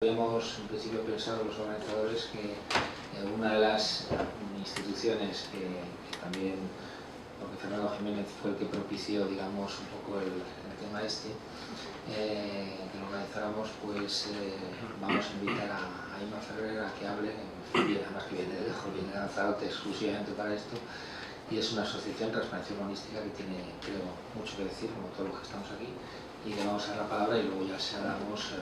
Habíamos en principio pensado los organizadores que una de las instituciones que también, porque Fernando Jiménez fue el que propició, digamos, un poco el tema este, que lo organizáramos, pues vamos a invitar a Ima Ferrer a que hable, además que viene de lejos, viene de Lanzarote exclusivamente para esto, y es una asociación Transparencia Humanística que tiene, creo, mucho que decir, como todos los que estamos aquí, y le vamos a dar la palabra y luego ya se la damos.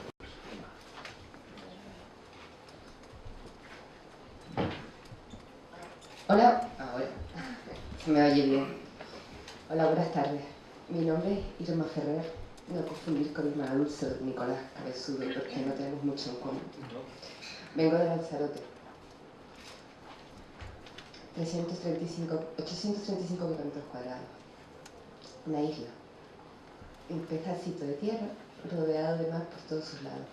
Hola, ahora se me oye bien. Hola, buenas tardes. Mi nombre es Irma Ferrer, no confundir con Irma Dulce o Nicolás Cabezudo, porque no tenemos mucho en común. Vengo de Lanzarote. 835 kilómetros cuadrados. Una isla. Un pedacito de tierra rodeado de mar por todos sus lados.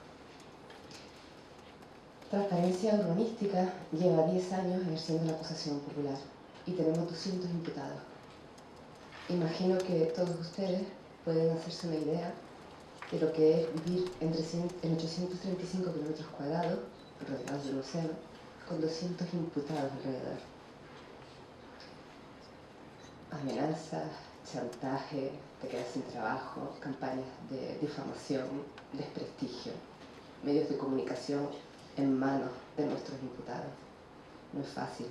Transparencia Urbanística lleva 10 años ejerciendo la acusación popular y tenemos 200 imputados. Imagino que todos ustedes pueden hacerse una idea de lo que es vivir en 835 kilómetros cuadrados, rodeados del océano, con 200 imputados alrededor. Amenazas, chantaje, te quedas sin trabajo, campañas de difamación, desprestigio, medios de comunicación en manos de nuestros imputados. No es fácil.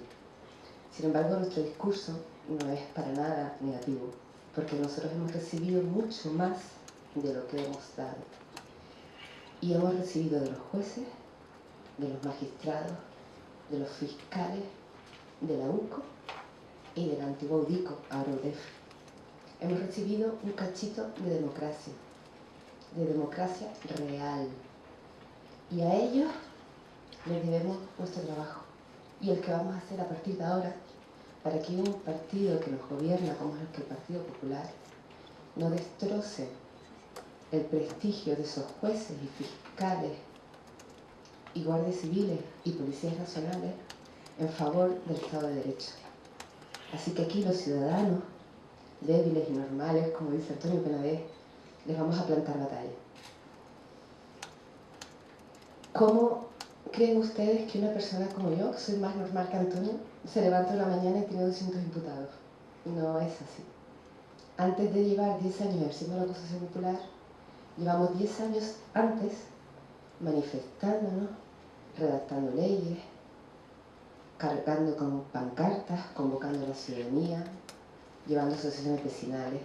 Sin embargo, nuestro discurso no es para nada negativo, porque nosotros hemos recibido mucho más de lo que hemos dado. Y hemos recibido de los jueces, de los magistrados, de los fiscales, de la UCO y del antiguo UDICO, ahora UDEF. Hemos recibido un cachito de democracia real. Y a ellos les debemos nuestro trabajo y el que vamos a hacer a partir de ahora para que un partido que nos gobierna como es el Partido Popular no destroce el prestigio de esos jueces y fiscales y guardias civiles y policías nacionales en favor del Estado de Derecho. Así que aquí los ciudadanos débiles y normales, como dice Antonio Penedès, les vamos a plantar batalla. ¿Cómo creen ustedes que una persona como yo, que soy más normal que Antonio, se levanta una mañana y tiene 200 imputados? No es así. Antes de llevar 10 años ejerciendo la acusación popular, llevamos 10 años antes manifestándonos, redactando leyes, cargando con pancartas, convocando a la ciudadanía, llevando asociaciones vecinales.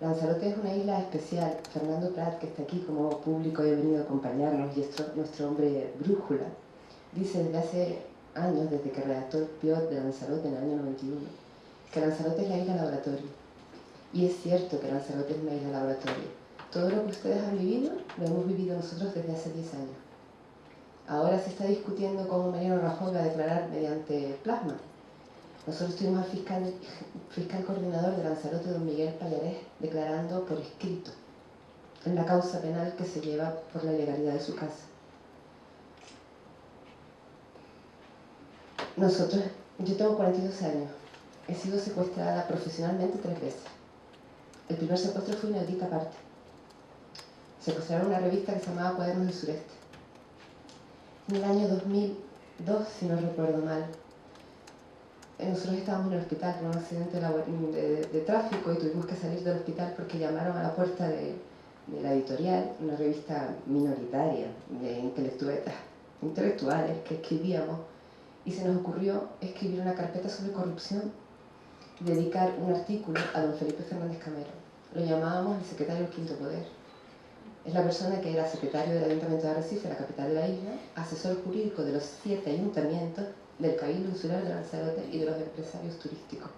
Lanzarote es una isla especial. Fernando Prat, que está aquí como público y ha venido a acompañarnos, y es nuestro hombre brújula, dice desde hace años, desde que redactó el PIOT de Lanzarote en el año 91, que Lanzarote es la isla laboratorio. Y es cierto que Lanzarote es una isla laboratorio. Todo lo que ustedes han vivido, lo hemos vivido nosotros desde hace 10 años. Ahora se está discutiendo cómo Mariano Rajoy va a declarar mediante plasma. Nosotros tuvimos al fiscal coordinador de Lanzarote, don Miguel Pallarés, declarando por escrito en la causa penal que se lleva por la ilegalidad de su casa. Yo tengo 42 años, he sido secuestrada profesionalmente 3 veces. El primer secuestro fue inaudita aparte. Secuestraron una revista que se llamaba Cuadernos del Sureste. En el año 2002, si no recuerdo mal, nosotros estábamos en el hospital por un accidente de tráfico y tuvimos que salir del hospital porque llamaron a la puerta de la editorial, una revista minoritaria de intelectuales que escribíamos, y se nos ocurrió escribir una carpeta sobre corrupción y dedicar un artículo a don Felipe Fernández Camero. Lo llamábamos el secretario del Quinto Poder. Es la persona que era secretario del Ayuntamiento de Arrecife, la capital de la isla, asesor jurídico de los 7 ayuntamientos, del Cabildo Insular de Lanzarote y de los empresarios turísticos.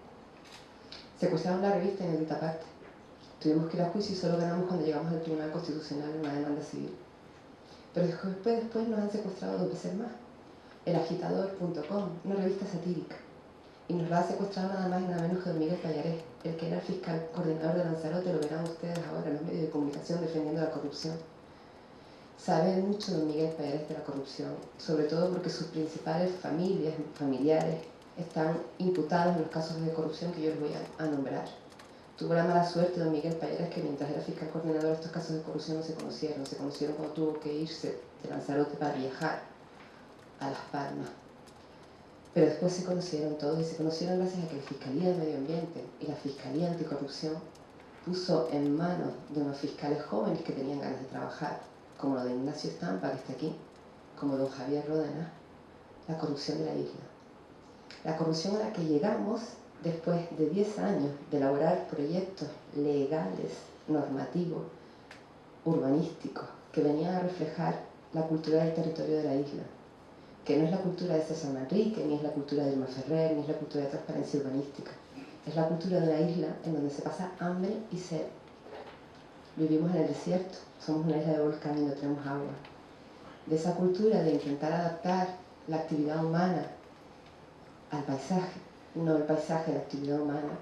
Secuestraron la revista en edita parte. Tuvimos que ir a juicio y solo ganamos cuando llegamos al Tribunal Constitucional en una demanda civil. Pero después nos han secuestrado 2 veces más. Elagitador.com, una revista satírica. Y nos la ha secuestrado nada más y nada menos que don Miguel Pallarés, el que era el fiscal coordinador de Lanzarote. Lo verán ustedes ahora en los medios de comunicación defendiendo la corrupción. Sabe mucho don Miguel Pallarés de la corrupción, sobre todo porque sus principales familiares están imputados en los casos de corrupción que yo les voy a nombrar. Tuvo la mala suerte don Miguel Pallarés que mientras era fiscal coordinador estos casos de corrupción no se conocieron cuando tuvo que irse de Lanzarote para viajar a Las Palmas. Pero después se conocieron todos y se conocieron gracias a que la Fiscalía de Medio Ambiente y la Fiscalía Anticorrupción puso en manos de unos fiscales jóvenes que tenían ganas de trabajar, como lo de Ignacio Estampa, que está aquí, como don Javier Ródenas, la corrupción de la isla. La corrupción a la que llegamos después de 10 años de elaborar proyectos legales, normativos, urbanísticos, que venían a reflejar la cultura del territorio de la isla, que no es la cultura de César Manrique, ni es la cultura de Irma Ferrer, ni es la cultura de transparencia urbanística. Es la cultura de una isla en donde se pasa hambre y sed. Vivimos en el desierto, somos una isla de volcán y no tenemos agua. De esa cultura de intentar adaptar la actividad humana al paisaje, no el paisaje a la actividad humana,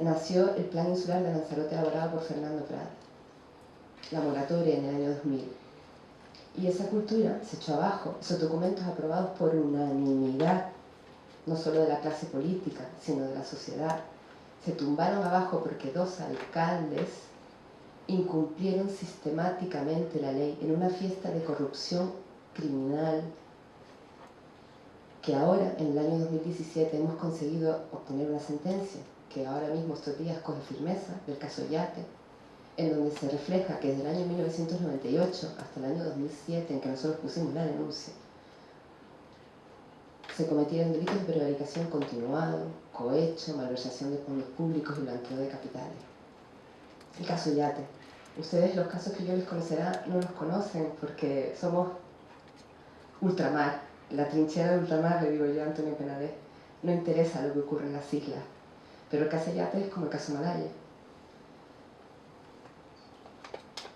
nació el Plan Insular de Lanzarote elaborado por Fernando Prat, la moratoria en el año 2000. Y esa cultura se echó abajo, esos documentos aprobados por unanimidad, no solo de la clase política, sino de la sociedad, se tumbaron abajo porque 2 alcaldes incumplieron sistemáticamente la ley en una fiesta de corrupción criminal que ahora, en el año 2017, hemos conseguido obtener una sentencia que ahora mismo estos días coge firmeza, del caso Yate, en donde se refleja que desde el año 1998 hasta el año 2007, en que nosotros pusimos la denuncia, se cometieron delitos de prevaricación continuado, cohecho, malversación de fondos públicos y blanqueo de capitales. El caso Yate. Ustedes los casos que yo les conocerá no los conocen porque somos ultramar. La trinchera de ultramar, le digo yo a Antonio Penades, no interesa lo que ocurre en las islas. Pero el caso Yate es como el caso Malaya.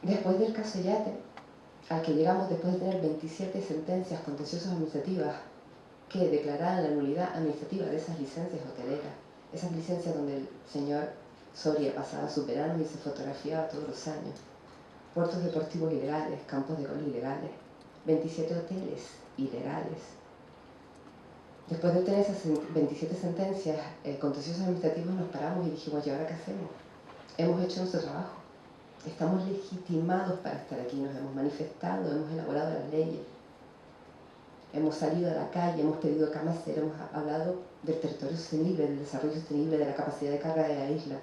Después del caso Yate, al que llegamos después de tener 27 sentencias contenciosas administrativas que declararan la nulidad administrativa de esas licencias hoteleras, esas licencias donde el señor Soria pasaba sus veranos y se fotografiaba todos los años, puertos deportivos ilegales, campos de golf ilegales, 27 hoteles ilegales. Después de tener esas 27 sentencias contenciosas administrativas nos paramos y dijimos, ¿y ahora qué hacemos? Hemos hecho nuestro trabajo. Estamos legitimados para estar aquí, nos hemos manifestado, hemos elaborado las leyes, hemos salido a la calle, hemos pedido camas cero, hemos hablado del territorio sostenible, del desarrollo sostenible, de la capacidad de carga de la isla.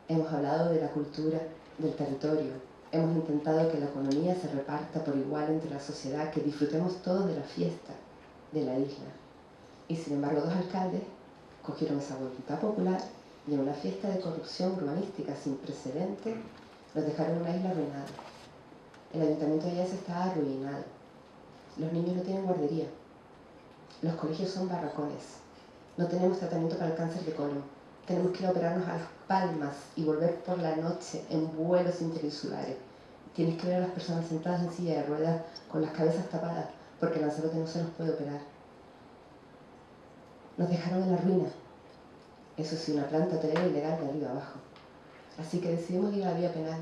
Hemos hablado de la cultura del territorio, hemos intentado que la economía se reparta por igual entre la sociedad, que disfrutemos todos de la fiesta de la isla. Y sin embargo, 2 alcaldes cogieron esa voluntad popular y en una fiesta de corrupción urbanística sin precedentes nos dejaron una isla arruinada. El ayuntamiento de Yase está arruinado. Los niños no tienen guardería. Los colegios son barracones. No tenemos tratamiento para el cáncer de colon. Tenemos que ir a operarnos a Las Palmas y volver por la noche en vuelos interinsulares. Tienes que ver a las personas sentadas en silla de ruedas con las cabezas tapadas porque en Lanzarote no se nos puede operar. Nos dejaron en la ruina. Eso sí, una planta hotelera ilegal de arriba abajo. Así que decidimos ir a la vía penal.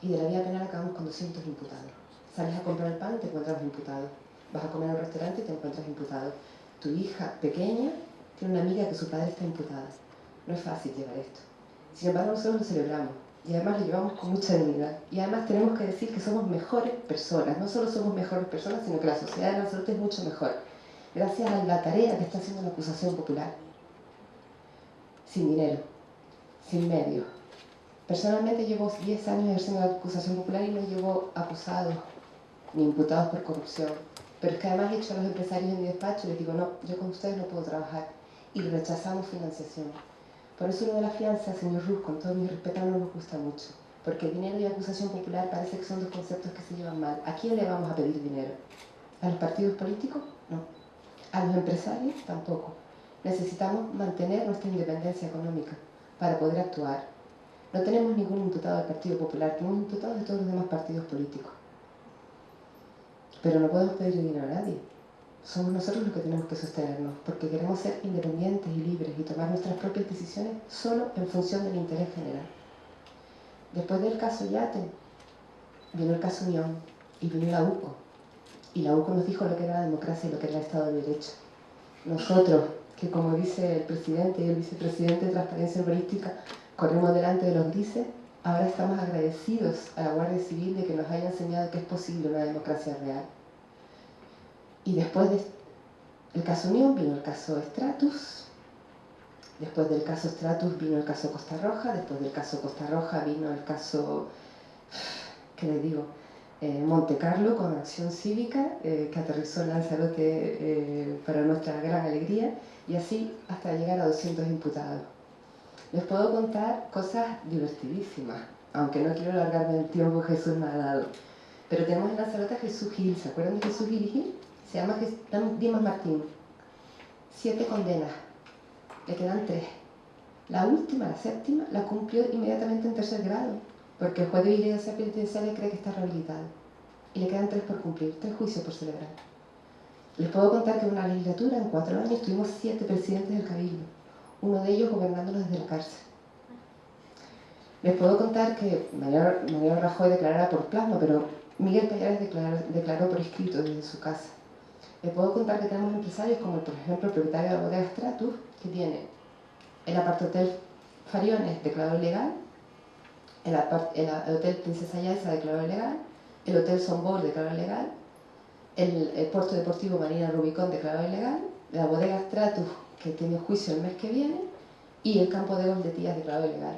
Y de la vía penal acabamos con 200 imputados. Sales a comprar el pan y te encuentras imputado. Vas a comer en un restaurante y te encuentras imputado. Tu hija pequeña tiene una amiga que su padre está imputada. No es fácil llevar esto. Sin embargo, nosotros lo celebramos. Y además lo llevamos con mucha dignidad. Y además tenemos que decir que somos mejores personas. No solo somos mejores personas, sino que la sociedad de Lanzarote es mucho mejor. Gracias a la tarea que está haciendo la acusación popular. Sin dinero, sin medios. Personalmente llevo 10 años ejerciendo la acusación popular y no llevo acusados ni imputados por corrupción. Pero es que además he hecho a los empresarios en mi despacho y les digo, no, yo con ustedes no puedo trabajar. Y rechazamos financiación. Por eso lo de la fianza, señor Ruz, con todo mi respeto, no nos gusta mucho. Porque dinero y acusación popular parece que son 2 conceptos que se llevan mal. ¿A quién le vamos a pedir dinero? ¿A los partidos políticos? No. ¿A los empresarios? Tampoco. Necesitamos mantener nuestra independencia económica para poder actuar. No tenemos ningún imputado del Partido Popular, tenemos imputados de todos los demás partidos políticos. Pero no podemos pedir dinero a nadie. Somos nosotros los que tenemos que sostenernos, porque queremos ser independientes y libres y tomar nuestras propias decisiones solo en función del interés general. Después del caso Yate, vino el caso Unión y vino la UCO. Y la UCO nos dijo lo que era la democracia y lo que era el Estado de Derecho. Nosotros, que como dice el presidente y el vicepresidente de Transparencia Urbanística, corremos delante de los grises, Ahora estamos agradecidos a la Guardia Civil de que nos haya enseñado que es posible una democracia real. Y después del caso Unión vino el caso Stratus, después del caso Stratus vino el caso Costa Roja, después del caso Costa Roja vino el caso, ¿qué les digo?, Monte Carlo con Acción Cívica, que aterrizó en Lanzarote para nuestra gran alegría, y así hasta llegar a 200 imputados. Les puedo contar cosas divertidísimas, aunque no quiero alargarme el tiempo que Jesús me ha dado. Pero tenemos en Lanzarote a Jesús Gil, ¿se acuerdan de Jesús Gil? Se llama Dimas Martín. 7 condenas, le quedan 3. La última, la séptima, la cumplió inmediatamente en 3er grado, porque el juez de vigilancia penitenciaria cree que está rehabilitado. Y le quedan 3 por cumplir, 3 juicios por celebrar. Les puedo contar que en una legislatura, en 4 años, tuvimos 7 presidentes del Cabildo, uno de ellos gobernándonos desde la cárcel. Les puedo contar que Mariano Rajoy declarara por plasma, pero Miguel Payares declaró por escrito desde su casa. Les puedo contar que tenemos empresarios como, por ejemplo, el propietario de la bodega Stratus, que tiene el apartotel Fariones declarado ilegal, el hotel Princesa Yaiza declarado ilegal, el hotel Sombor declarado ilegal, el puerto deportivo Marina Rubicón declarado ilegal, la bodega Stratus, que tiene juicio el mes que viene, y el campo de golf de Tías declarado ilegal.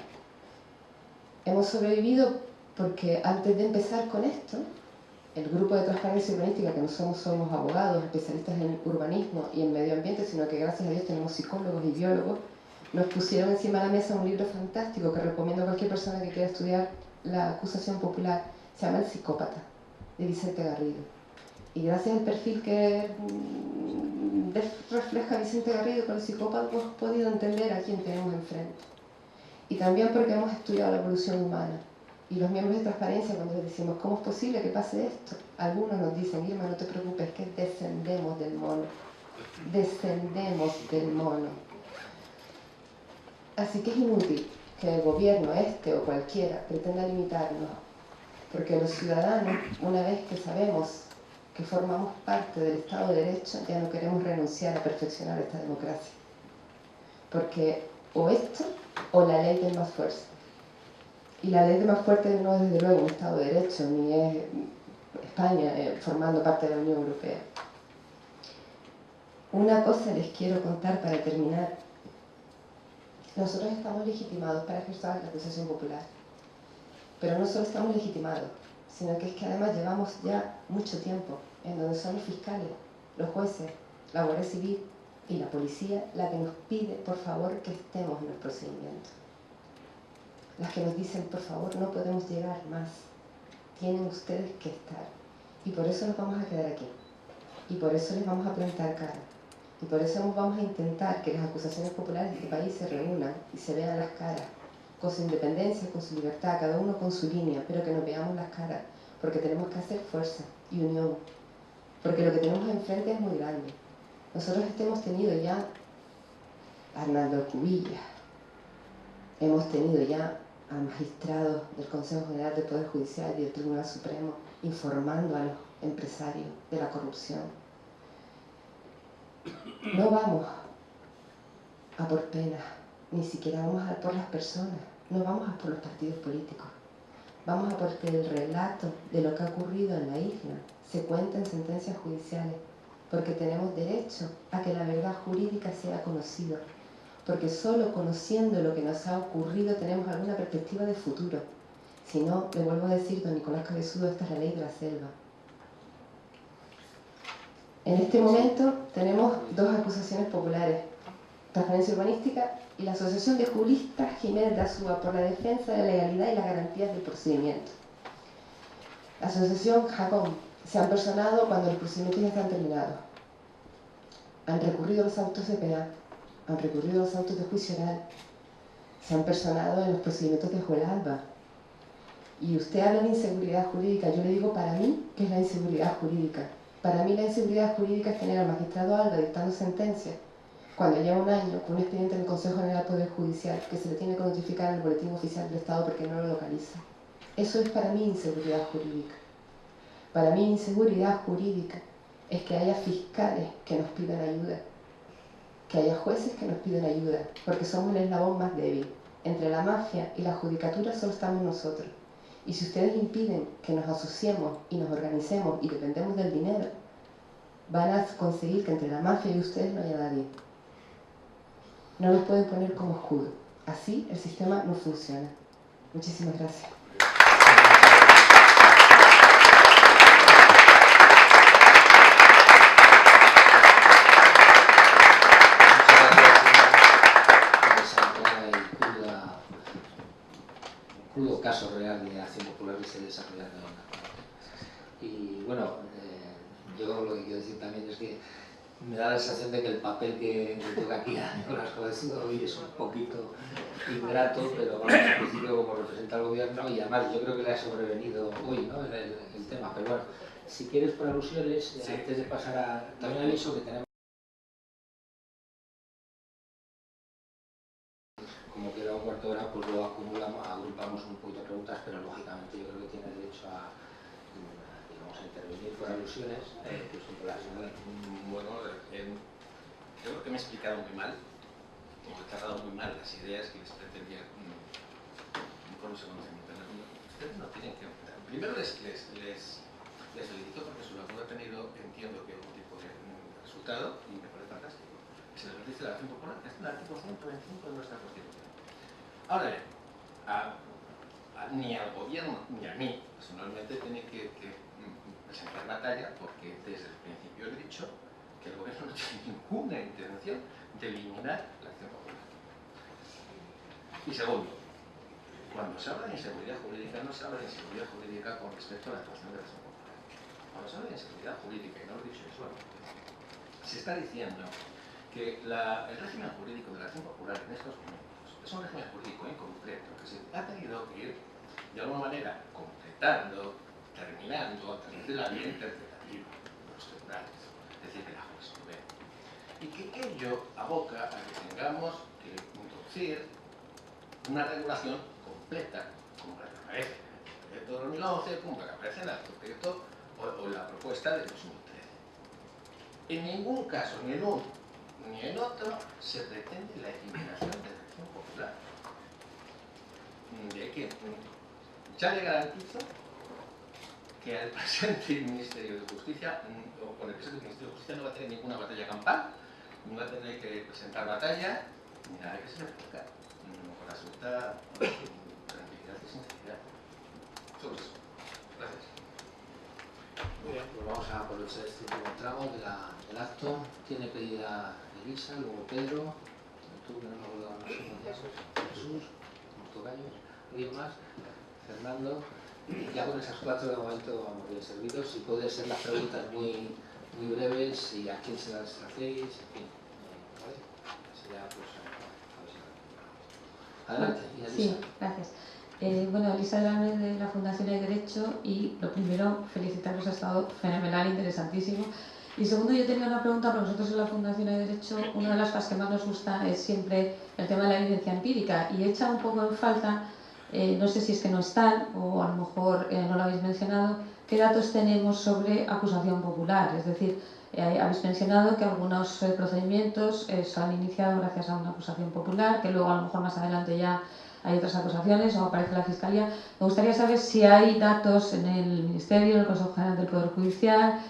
Hemos sobrevivido porque antes de empezar con esto, el grupo de transparencia urbanística, que no somos abogados, especialistas en urbanismo y en medio ambiente, sino que gracias a Dios tenemos psicólogos y biólogos, nos pusieron encima de la mesa un libro fantástico que recomiendo a cualquier persona que quiera estudiar la acusación popular. Se llama El psicópata, de Vicente Garrido. Y gracias al perfil que refleja Vicente Garrido con el psicópata, hemos podido entender a quién tenemos enfrente. Y también porque hemos estudiado la evolución humana. Y los miembros de transparencia, cuando les decimos, ¿cómo es posible que pase esto? Algunos nos dicen, Irma, no te preocupes, que descendemos del mono. Descendemos del mono. Así que es inútil que el gobierno, este o cualquiera, pretenda limitarnos. Porque los ciudadanos, una vez que sabemos que formamos parte del Estado de Derecho, ya no queremos renunciar a perfeccionar esta democracia. Porque o esto o la ley del más fuerte. Y la ley del más fuerte no es desde luego un Estado de Derecho, ni es España formando parte de la Unión Europea. Una cosa les quiero contar para terminar. Nosotros estamos legitimados para ejercer la acusación popular. Pero no solo estamos legitimados, sino que es que además llevamos ya mucho tiempo en donde son los fiscales, los jueces, la Guardia Civil y la policía la que nos pide, por favor, que estemos en el procedimiento. Las que nos dicen, por favor, no podemos llegar más. Tienen ustedes que estar. Y por eso nos vamos a quedar aquí. Y por eso les vamos a plantar cara. Y por eso vamos a intentar que las acusaciones populares de este país se reúnan y se vean las caras, con su independencia, con su libertad, cada uno con su línea, pero que nos veamos las caras, porque tenemos que hacer fuerza y unión. Porque lo que tenemos enfrente es muy grande. Nosotros hemos tenido ya a Arnaldo Cubilla, hemos tenido ya a magistrados del Consejo General del Poder Judicial y del Tribunal Supremo informando a los empresarios de la corrupción. No vamos a por pena, ni siquiera vamos a por las personas, no vamos a por los partidos políticos. Vamos a porque el relato de lo que ha ocurrido en la isla se cuenta en sentencias judiciales, porque tenemos derecho a que la verdad jurídica sea conocida, porque solo conociendo lo que nos ha ocurrido tenemos alguna perspectiva de futuro. Si no, le vuelvo a decir, don Nicolás Cabezudo, esta es la ley de la selva. En este momento tenemos 2 acusaciones populares, Transparencia Urbanística y la Asociación de Juristas Jiménez de Azúa por la defensa de la legalidad y las garantías del procedimiento. La Asociación Jacón se han personado cuando los procedimientos ya están terminados. Han recurrido los autos de PA, han recurrido los autos de juicio oral, se han personado en los procedimientos de Juelalba. Y usted habla de inseguridad jurídica, yo le digo para mí, ¿qué es la inseguridad jurídica? Para mí la inseguridad jurídica es tener al magistrado Alba dictando sentencia, cuando lleva un año con un expediente en el Consejo General del Poder Judicial que se le tiene que notificar en el Boletín Oficial del Estado porque no lo localiza. Eso es para mí inseguridad jurídica. Para mí inseguridad jurídica es que haya fiscales que nos pidan ayuda, que haya jueces que nos piden ayuda, porque somos el eslabón más débil. Entre la mafia y la judicatura solo estamos nosotros. Y si ustedes impiden que nos asociemos y nos organicemos y dependemos del dinero, van a conseguir que entre la mafia y ustedes no haya nadie. No nos pueden poner como escudo. Así el sistema no funciona. Muchísimas gracias. Crudo caso real de acción popular que se desarrolla en la parte. Y bueno, yo lo que quiero decir también es que me da la sensación de que el papel que me toca aquí a Nicolás Jovesudo hoy es un poquito ingrato, pero bueno, en principio como representa al gobierno, y además yo creo que le ha sobrevenido hoy, ¿no?, el tema. Pero bueno, si quieres por alusiones, sí, antes de pasar a... También aviso que tenemos... Como queda un cuarto de hora, pues lo acumulamos, agrupamos un poquito de preguntas, pero lógicamente yo creo que tiene derecho a, digamos, a intervenir por alusiones, que son por las... Bueno, yo creo que me he explicado muy mal, o he tratado muy mal las ideas que les pretendía con ese conocimiento. Ustedes no tienen que... Primero les felicito porque su labor ha tenido, entiendo que algún tipo de resultado, y me parece fantástico. Se les dice la acción popular, que es el artículo 125 de nuestra Constitución. Ahora bien, ni al gobierno ni a mí personalmente tiene que presentar batalla, porque desde el principio he dicho que el gobierno no tiene ninguna intención de eliminar la acción popular. Y segundo, cuando se habla de inseguridad jurídica, no se habla de inseguridad jurídica con respecto a la actuación de la acción popular. Cuando se habla de inseguridad jurídica, y no lo he dicho eso, se está diciendo que el régimen jurídico de la acción popular en estos momentos es un régimen jurídico incompleto que se ha tenido que ir de alguna manera completando, terminando a través de la vía interpretativa de los tribunales, es decir, de la jurisprudencia. Y que ello aboca a que tengamos que introducir una regulación completa, como la que aparece en el proyecto de 2011, como la que aparece en el proyecto o la propuesta de 2013. En ningún caso, ni en uno ni en otro, se pretende la eliminación de la acción popular. De que ya le garantizo que el presente Ministerio de Justicia, o con el presente Ministerio de Justicia, no va a tener ninguna batalla campal, ni va a tener que presentar batalla, ni nada que se le produzca, con absoluta tranquilidad y sinceridad. Sobre eso. Gracias. Muy bien, pues vamos a aprovechar este último tramo del acto. Tiene pedida Elisa, luego Pedro, tú que no me acuerdo de los nombres, Jesús, como tocayos, alguien más, Fernando. Ya con esas cuatro de momento vamos bien servidos, y pueden ser las preguntas muy breves, y a quién se las hacéis, en fin, ¿vale? Sería, pues, a ver si adelante, Elisa. Sí, gracias. Bueno, Elisa Delame de la Fundación de Derecho, y lo primero, felicitaros, ha estado fenomenal, interesantísimo. Y segundo, yo tenía una pregunta para nosotros en la Fundación de Derecho. Una de las cosas que más nos gusta es siempre el tema de la evidencia empírica, y echa un poco en falta, no sé si es que no están o a lo mejor no lo habéis mencionado, qué datos tenemos sobre acusación popular. Es decir, habéis mencionado que algunos procedimientos se han iniciado gracias a una acusación popular, que luego a lo mejor más adelante ya hay otras acusaciones o aparece la Fiscalía. Me gustaría saber si hay datos en el Ministerio, en el Consejo General del Poder Judicial,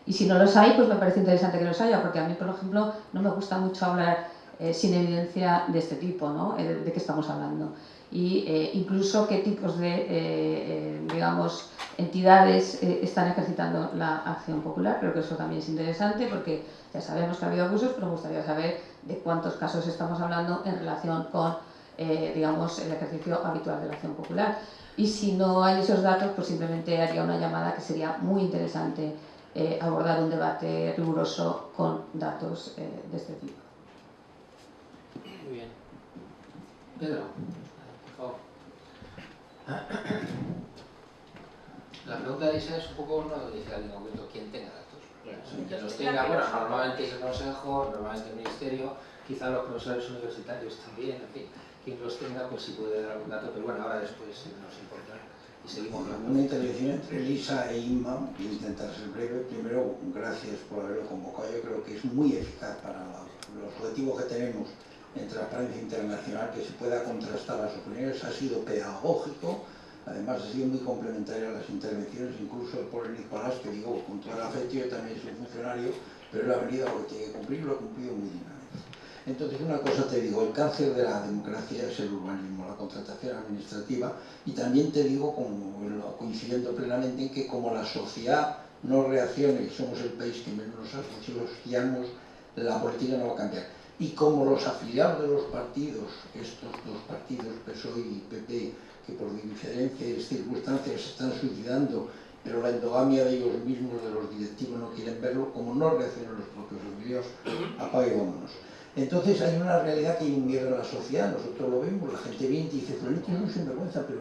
y si no los hay, pues me parece interesante que los haya, porque a mí, por ejemplo, no me gusta mucho hablar sin evidencia de este tipo, ¿no? De qué estamos hablando. Y incluso qué tipos de, digamos, entidades están ejercitando la acción popular. Creo que eso también es interesante, porque ya sabemos que ha habido abusos, pero me gustaría saber de cuántos casos estamos hablando en relación con, digamos, el ejercicio habitual de la acción popular. Y si no hay esos datos, pues simplemente haría una llamada que sería muy interesante abordar un debate riguroso con datos de este tipo. Muy bien. Pedro, por favor. La pregunta de Isa es un poco, no dice al momento quién tenga datos. Que los tenga, bueno, normalmente es el Consejo, normalmente el Ministerio, quizá los profesores universitarios también, en fin. Quien los tenga, pues sí puede dar algún dato, pero bueno, ahora después nos importa. Y seguimos hablando. Una intervención entre Elisa e Inma, voy a intentar ser breve. Primero, gracias por haberlo convocado. Yo creo que es muy eficaz para los objetivos que tenemos en Transparencia Internacional, que se pueda contrastar las opiniones. Ha sido pedagógico, además ha sido muy complementario a las intervenciones, incluso por el Nicolás, que digo, con todo el afecto, yo también soy funcionario, pero él ha venido a lo que tiene que cumplir, lo ha cumplido muy dignamente. Entonces, una cosa te digo, el cáncer de la democracia es el urbanismo, la contratación administrativa, y también te digo, coincidiendo plenamente en que como la sociedad no reaccione, y somos el país que menos nos asociamos, la política no va a cambiar. Y como los afiliados de los partidos, estos dos partidos, PSOE y PP, que por diferentes circunstancias se están suicidando, pero la endogamia de ellos mismos, de los directivos, no quieren verlo, como no reaccionan los propios afiliados, apague y vámonos. Entonces hay una realidad que hay un miedo en la sociedad, nosotros lo vemos, la gente viene y dice, Fulanito es un sinvergüenza, pero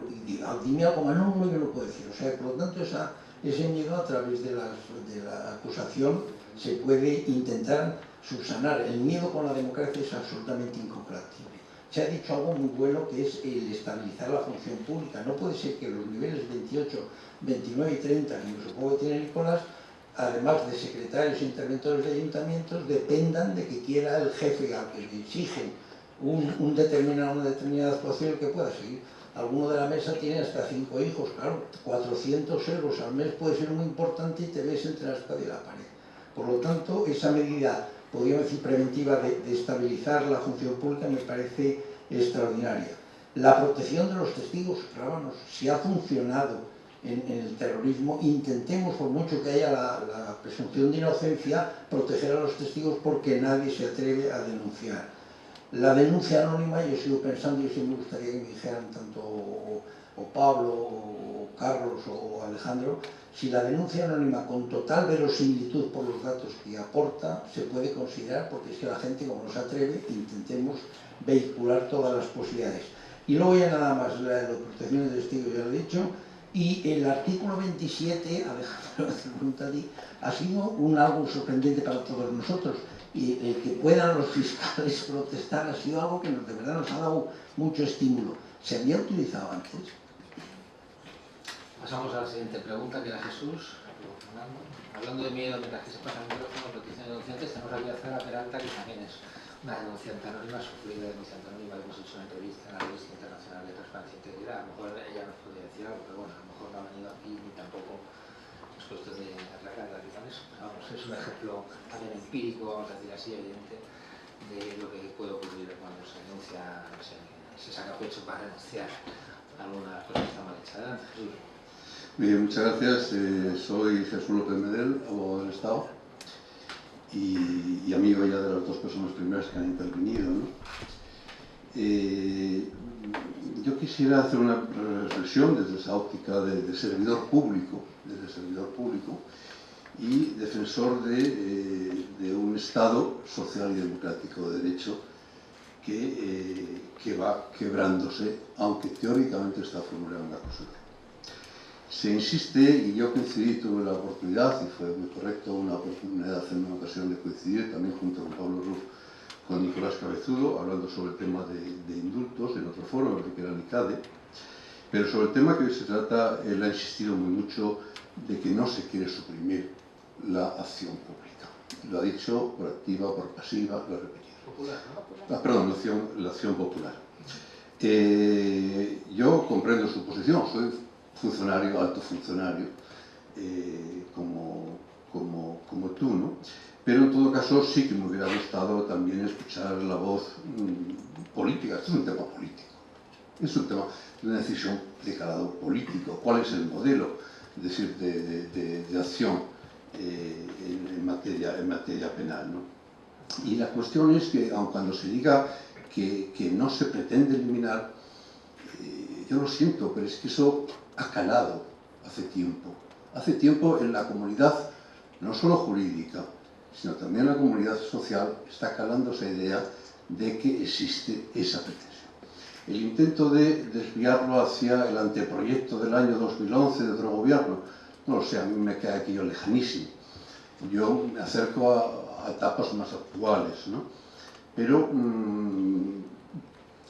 dime algo más, no, yo no puedo decir. O sea, por lo tanto, ese miedo a través de la acusación se puede intentar subsanar. El miedo con la democracia es absolutamente incompatible. Se ha dicho algo muy bueno, que es el estabilizar la función pública. No puede ser que los niveles 28, 29 y 30, como supongo que tiene Nicolás, además de secretarios e interventores de ayuntamientos, dependan de que quiera el jefe al que le exigen una determinada actuación que pueda seguir. Alguno de la mesa tiene hasta 5 hijos, claro, 400 euros al mes puede ser muy importante y te ves entre la espada y la pared. Por lo tanto, esa medida, podríamos decir, preventiva de estabilizar la función pública me parece extraordinaria. La protección de los testigos, rábanos, si ha funcionado en el terrorismo, intentemos, por mucho que haya la presunción de inocencia, proteger a los testigos porque nadie se atreve a denunciar. La denuncia anónima, yo sigo pensando, y sí me gustaría que me dijeran tanto o Pablo, o Carlos, o Alejandro, si la denuncia anónima con total verosimilitud por los datos que aporta se puede considerar, porque es que la gente, como no se atreve, intentemos vehicular todas las posibilidades. Y luego ya nada más, la protección de testigos ya lo he dicho. Y el artículo 27, Alejandro, ha sido algo sorprendente para todos nosotros. Y el que puedan los fiscales protestar ha sido algo que de verdad nos ha dado mucho estímulo. ¿Se había utilizado antes? Pasamos a la siguiente pregunta, que era Jesús. Hablando de miedo, mientras que se pasa el micrófono, protección de denunciantes, tenemos aquí a Zara Peralta, que también es una denunciante anónima, sufrida de denunciante anónima. Hemos hecho una entrevista en la revista internacional de Transparencia e Integridad. A lo mejor ella nos podría decir algo, pero bueno, a lo mejor no ha venido aquí ni tampoco es cuestión de aclarar la vida. Vamos, es un ejemplo también empírico, vamos a decir así, evidente, de lo que puede ocurrir cuando se denuncia, se saca pecho para denunciar alguna cosa que está mal hecha. Adelante, Jesús. Bien, muchas gracias. Soy Jesús López Medel, abogado del Estado, y amigo ya de las dos personas primeras que han intervenido, ¿no? Yo quisiera hacer una reflexión desde esa óptica de servidor público, y defensor de un Estado social y democrático de derecho que va quebrándose, aunque teóricamente está formulando una cosa. Se insiste, y yo coincidí, tuve la oportunidad, y fue muy correcto, una oportunidad en una ocasión de coincidir también junto con Pablo Ruf, con Nicolás Cabezudo, hablando sobre el tema de indultos en otro foro, en el que era NICADE, pero sobre el tema que hoy se trata, él ha insistido muy mucho de que no se quiere suprimir la acción pública. Lo ha dicho por activa, por pasiva, lo ha repetido. Popular, ¿no? Perdón, la acción popular. Yo comprendo su posición, soy funcionario, alto funcionario, como tú, ¿no? Pero en todo caso sí que me hubiera gustado también escuchar la voz política. Esto es un tema político, es un tema de una decisión de calado político. ¿Cuál es el modelo, es decir, de acción en materia penal, ¿no? Y la cuestión es que, aun cuando se diga que no se pretende eliminar, yo lo siento, pero es que eso ha calado hace tiempo en la comunidad, no solo jurídica, sino también en la comunidad social, está calando esa idea de que existe esa pretensión. El intento de desviarlo hacia el anteproyecto del año 2011 de otro gobierno, no lo sé, a mí me queda aquello lejanísimo. Yo me acerco a etapas más actuales, ¿no? Pero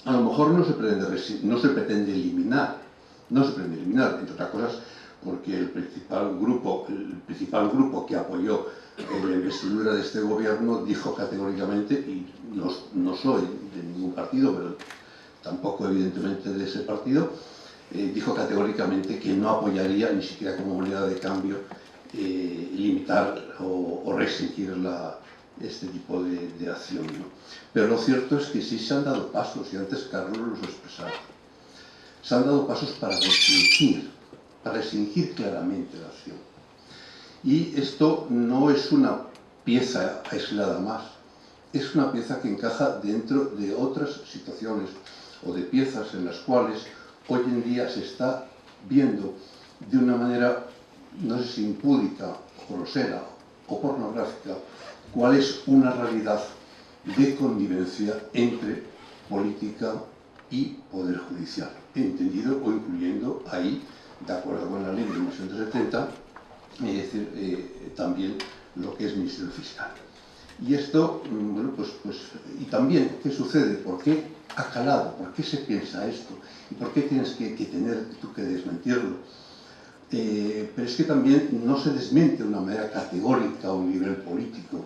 a lo mejor no se pretende eliminar, entre otras cosas porque el principal grupo que apoyó en la investidura de este gobierno dijo categóricamente, y no soy de ningún partido, pero tampoco evidentemente de ese partido, dijo categóricamente que no apoyaría, ni siquiera como moneda de cambio, limitar o restringir este tipo de acción, ¿no? Pero lo cierto es que sí se han dado pasos, y antes Carlos los expresaba. Se han dado pasos para restringir claramente la acción. Y esto no es una pieza aislada más, es una pieza que encaja dentro de otras situaciones o de piezas en las cuales hoy en día se está viendo de una manera, no sé si impúdica, o grosera o pornográfica, cuál es una realidad de convivencia entre política y poder judicial, entendido o incluyendo ahí, de acuerdo con la ley de 1970, es decir, también lo que es Ministerio Fiscal. Y esto, bueno, pues, y también, ¿qué sucede? ¿Por qué ha calado? ¿Por qué se piensa esto? ¿Y por qué tienes que tener tú que desmentirlo? Pero es que también no se desmiente de una manera categórica a un nivel político.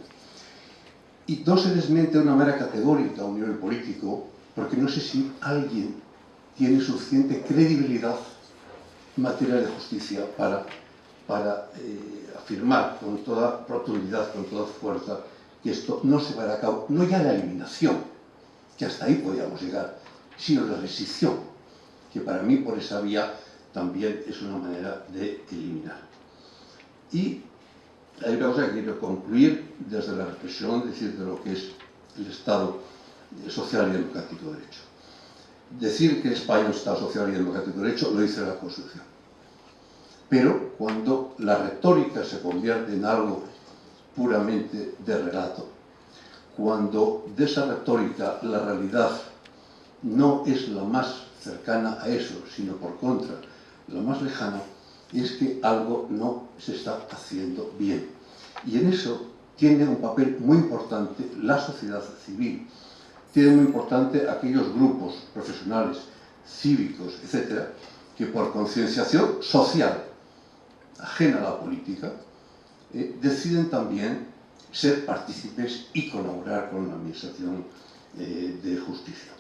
Y no se desmiente de una manera categórica a un nivel político porque no sé si alguien tiene suficiente credibilidad en materia de justicia para afirmar con toda rotundidad, con toda fuerza, que esto no se va a dar a cabo, no ya la eliminación, que hasta ahí podíamos llegar, sino la rescisión, que para mí por esa vía también es una manera de eliminar. Y hay una cosa que quiero concluir desde la reflexión, decir, de lo que es el Estado social y democrático de derecho. Decir que España es un Estado social y democrático de derecho lo dice la Constitución. Pero cuando la retórica se convierte en algo puramente de relato, cuando de esa retórica la realidad no es la más cercana a eso, sino por contra, la más lejana, es que algo no se está haciendo bien. Y en eso tiene un papel muy importante la sociedad civil, tiene muy importante aquellos grupos profesionales, cívicos, etcétera, que por concienciación social, ajena a la política, deciden también ser partícipes y colaborar con la administración de justicia.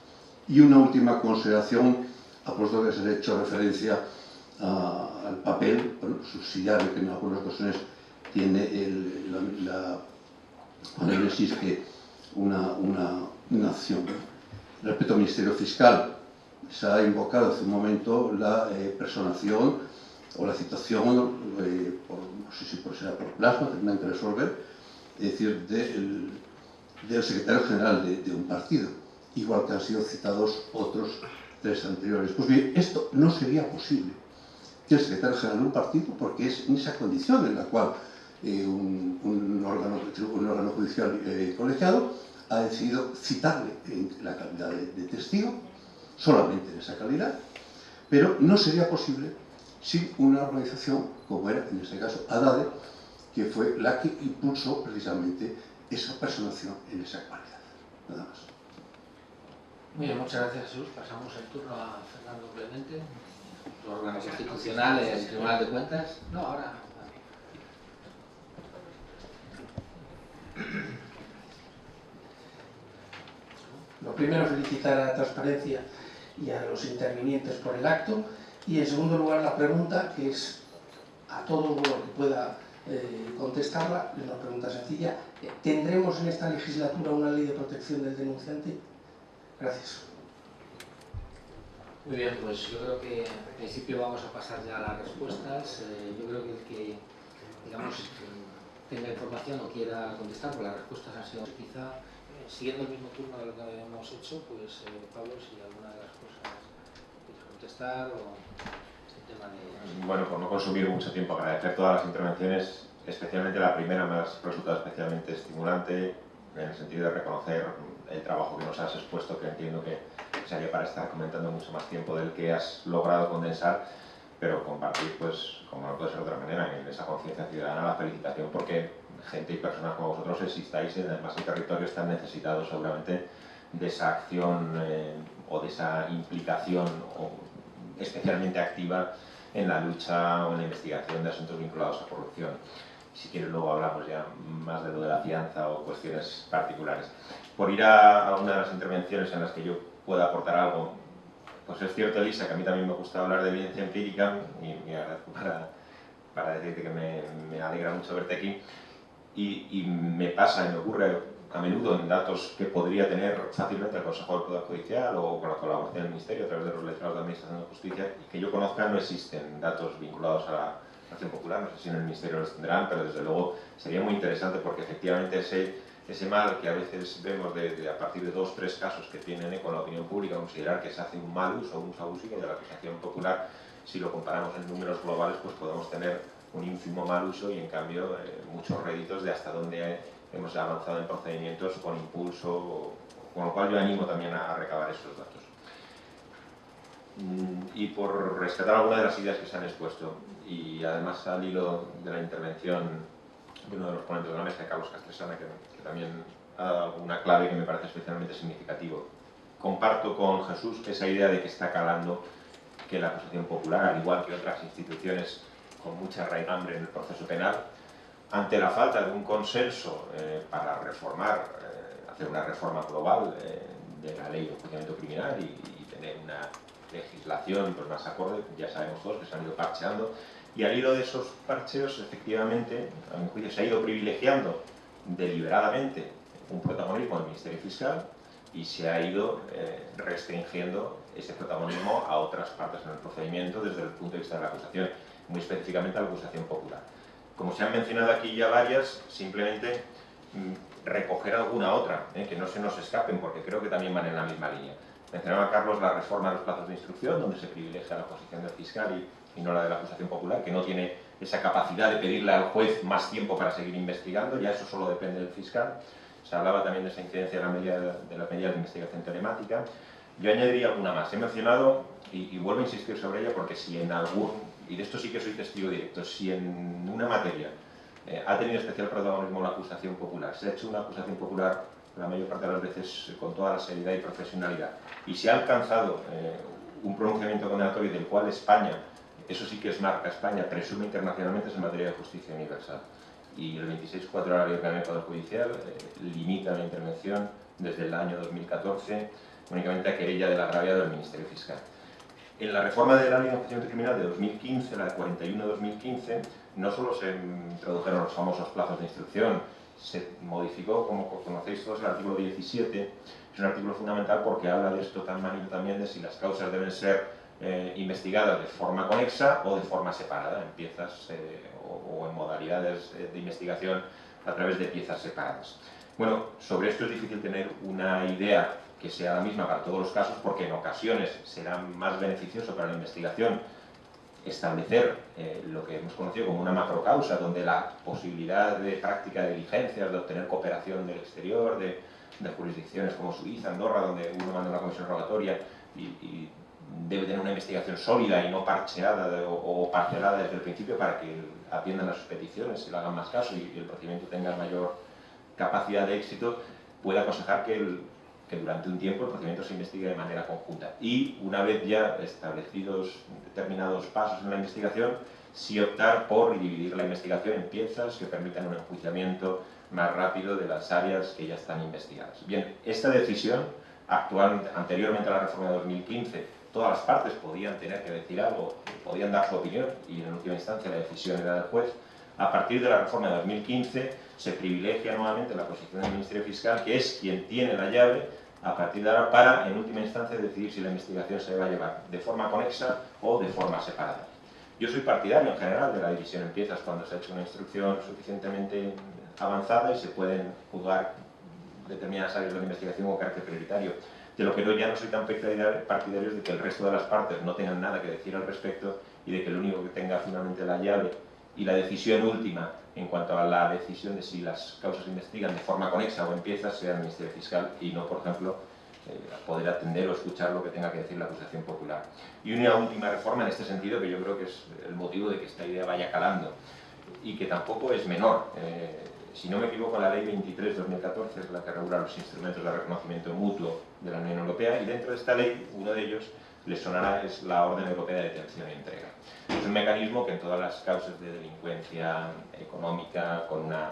Y una última consideración, a puesto que se ha hecho referencia al papel, bueno, subsidiario que en algunas ocasiones tiene la análisis que una acción. Respecto al Ministerio Fiscal, se ha invocado hace un momento la personación o la citación, no sé si será por plasma, tendrán que resolver, es decir, del secretario general de un partido, igual que han sido citados otros tres anteriores. Pues bien, esto no sería posible, que el secretario general de un partido, porque es en esa condición en la cual un órgano judicial colegiado ha decidido citarle en la calidad de testigo, solamente en esa calidad, pero no sería posible sin una organización como era, en este caso, ADADE, que fue la que impulsó precisamente esa personación en esa cualidad. Nada más. Muy bien, muchas gracias, Jesús. Pasamos el turno a Fernando Clemente, el órgano constitucional, el Tribunal de Cuentas. No, ahora. Lo primero, felicitar a la Transparencia y a los intervinientes por el acto. Y en segundo lugar, la pregunta, que es a todo lo que pueda contestarla, es una pregunta sencilla. ¿Tendremos en esta legislatura una ley de protección del denunciante? Gracias. Muy bien, pues yo creo que en principio vamos a pasar ya a las respuestas. Yo creo que el que, digamos, tenga información o quiera contestar, porque las respuestas han sido quizá, siguiendo el mismo turno de lo que hemos hecho, pues Pablo, si alguna de las cosas quieres contestar o el tema de... Bueno, por no consumir mucho tiempo, agradecer todas las intervenciones, especialmente la primera me ha resultado especialmente estimulante, en el sentido de reconocer el trabajo que nos has expuesto, que entiendo que sería para estar comentando mucho más tiempo del que has logrado condensar, pero compartir, pues, como no puede ser de otra manera, en esa conciencia ciudadana, la felicitación, porque gente y personas como vosotros existáis en además el territorio, están necesitados seguramente de esa acción o de esa implicación especialmente activa en la lucha o en la investigación de asuntos vinculados a corrupción. Si quieres luego hablamos ya más de lo de la fianza o cuestiones particulares. Por ir a alguna de las intervenciones en las que yo pueda aportar algo, pues es cierto, Elisa, que a mí también me gusta hablar de evidencia empírica y agradezco para decirte que me alegra mucho verte aquí. Y me pasa y me ocurre a menudo en datos que podría tener fácilmente el Consejo del Poder Judicial o con la colaboración del Ministerio a través de los letrados de Administración de Justicia, y que yo conozca no existen datos vinculados a la acción popular, no sé si en el Ministerio los tendrán, pero desde luego sería muy interesante porque efectivamente ese mal que a veces vemos a partir de 2 o 3 casos que tienen con la opinión pública, considerar que se hace un mal uso o un uso abusivo de la acusación popular, si lo comparamos en números globales, pues podemos tener un ínfimo mal uso y en cambio muchos réditos de hasta dónde hemos avanzado en procedimientos con impulso, con lo cual yo animo también a recabar esos datos. Y por rescatar algunas de las ideas que se han expuesto, y además al hilo de la intervención de uno de los ponentes de la mesa, Carlos Castresana, que también ha dado una clave que me parece especialmente significativo. Comparto con Jesús esa idea de que está calando que la acusación popular, al igual que otras instituciones con mucha raigambre en el proceso penal, ante la falta de un consenso para reformar, hacer una reforma global de la ley de enjuiciamiento criminal y tener una legislación pues, más acorde, ya sabemos todos que se han ido parcheando, y al hilo de esos parcheos, efectivamente, a mi juicio, se ha ido privilegiando deliberadamente un protagonismo del Ministerio Fiscal y se ha ido restringiendo ese protagonismo a otras partes en el procedimiento desde el punto de vista de la acusación, muy específicamente a la acusación popular. Como se han mencionado aquí ya varias, simplemente recoger alguna otra, que no se nos escapen porque creo que también van en la misma línea. Mencionaba Carlos la reforma de los plazos de instrucción, donde se privilegia la posición del fiscal y no la de la acusación popular, que no tiene esa capacidad de pedirle al juez más tiempo para seguir investigando, ya eso solo depende del fiscal. Se hablaba también de esa incidencia de las medidas de investigación telemática. Yo añadiría alguna más. He mencionado, y vuelvo a insistir sobre ella, porque si en algún, y de esto sí que soy testigo directo, si en una materia ha tenido especial protagonismo la acusación popular, se ha hecho una acusación popular la mayor parte de las veces con toda la seriedad y profesionalidad, y se ha alcanzado un pronunciamiento condenatorio del cual España, eso sí que es marca España, presume internacionalmente, es en materia de justicia universal. Y el 26.4 de la Ley Orgánica del Poder Judicial limita la intervención desde el año 2014 únicamente a querella del agraviado del Ministerio Fiscal. En la reforma de la Ley de Enjuiciamiento Criminal de 2015, la de 41 de 2015, no solo se introdujeron los famosos plazos de instrucción, se modificó, como conocéis todos, el artículo 17, es un artículo fundamental porque habla de esto también de si las causas deben ser investigadas de forma conexa o de forma separada, en piezas o en modalidades de investigación a través de piezas separadas. Bueno, sobre esto es difícil tener una idea que sea la misma para todos los casos porque en ocasiones será más beneficioso para la investigación establecer lo que hemos conocido como una macrocausa, donde la posibilidad de práctica de diligencias, de obtener cooperación del exterior, de jurisdicciones como Suiza, Andorra, donde uno manda una comisión rogatoria y debe tener una investigación sólida y no parcheada o parcelada desde el principio para que atiendan las peticiones y le hagan más caso y el procedimiento tenga mayor capacidad de éxito, puede aconsejar que durante un tiempo el procedimiento se investigue de manera conjunta. Y una vez ya establecidos determinados pasos en la investigación, sí optar por dividir la investigación en piezas que permitan un enjuiciamiento más rápido de las áreas que ya están investigadas. Bien, esta decisión, anteriormente a la reforma de 2015, todas las partes podían tener que decir algo, podían dar su opinión y en última instancia la decisión era del juez. A partir de la reforma de 2015 se privilegia nuevamente la posición del Ministerio Fiscal, que es quien tiene la llave a partir de ahora para, en última instancia, decidir si la investigación se va a llevar de forma conexa o de forma separada. Yo soy partidario en general de la división en piezas cuando se ha hecho una instrucción suficientemente avanzada y se pueden juzgar determinadas áreas de la investigación con carácter prioritario. De lo que yo ya no soy tan partidario es de que el resto de las partes no tengan nada que decir al respecto y de que el único que tenga finalmente la llave y la decisión última en cuanto a la decisión de si las causas se investigan de forma conexa o en piezas sea el Ministerio Fiscal y no, por ejemplo, poder atender o escuchar lo que tenga que decir la acusación popular. Y una última reforma en este sentido, que yo creo que es el motivo de que esta idea vaya calando y que tampoco es menor. Si no me equivoco, la Ley 23/2014 es la que regula los instrumentos de reconocimiento mutuo de la Unión Europea y dentro de esta ley, uno de ellos les sonará, es la Orden Europea de Detención y Entrega. Es un mecanismo que en todas las causas de delincuencia económica, con una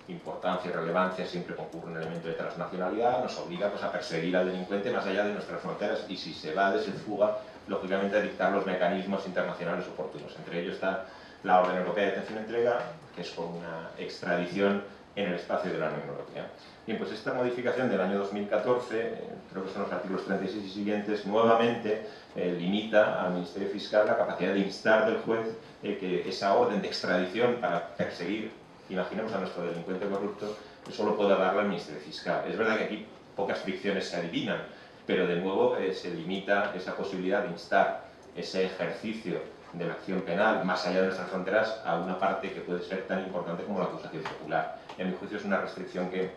importancia y relevancia, siempre concurre un elemento de transnacionalidad, nos obliga pues, a perseguir al delincuente más allá de nuestras fronteras y si se va, se fuga, lógicamente a dictar los mecanismos internacionales oportunos. Entre ellos está la Orden Europea de Detención y Entrega, que es con una extradición en el espacio de la Unión Europea. Bien, pues esta modificación del año 2014, creo que son los artículos 36 y siguientes, nuevamente limita al Ministerio Fiscal la capacidad de instar del juez que esa orden de extradición para perseguir, imaginemos a nuestro delincuente corrupto, solo pueda darla al Ministerio Fiscal. Es verdad que aquí pocas fricciones se adivinan, pero de nuevo se limita esa posibilidad de instar ese ejercicio de la acción penal más allá de nuestras fronteras a una parte que puede ser tan importante como la acusación popular. Y a mi juicio es una restricción que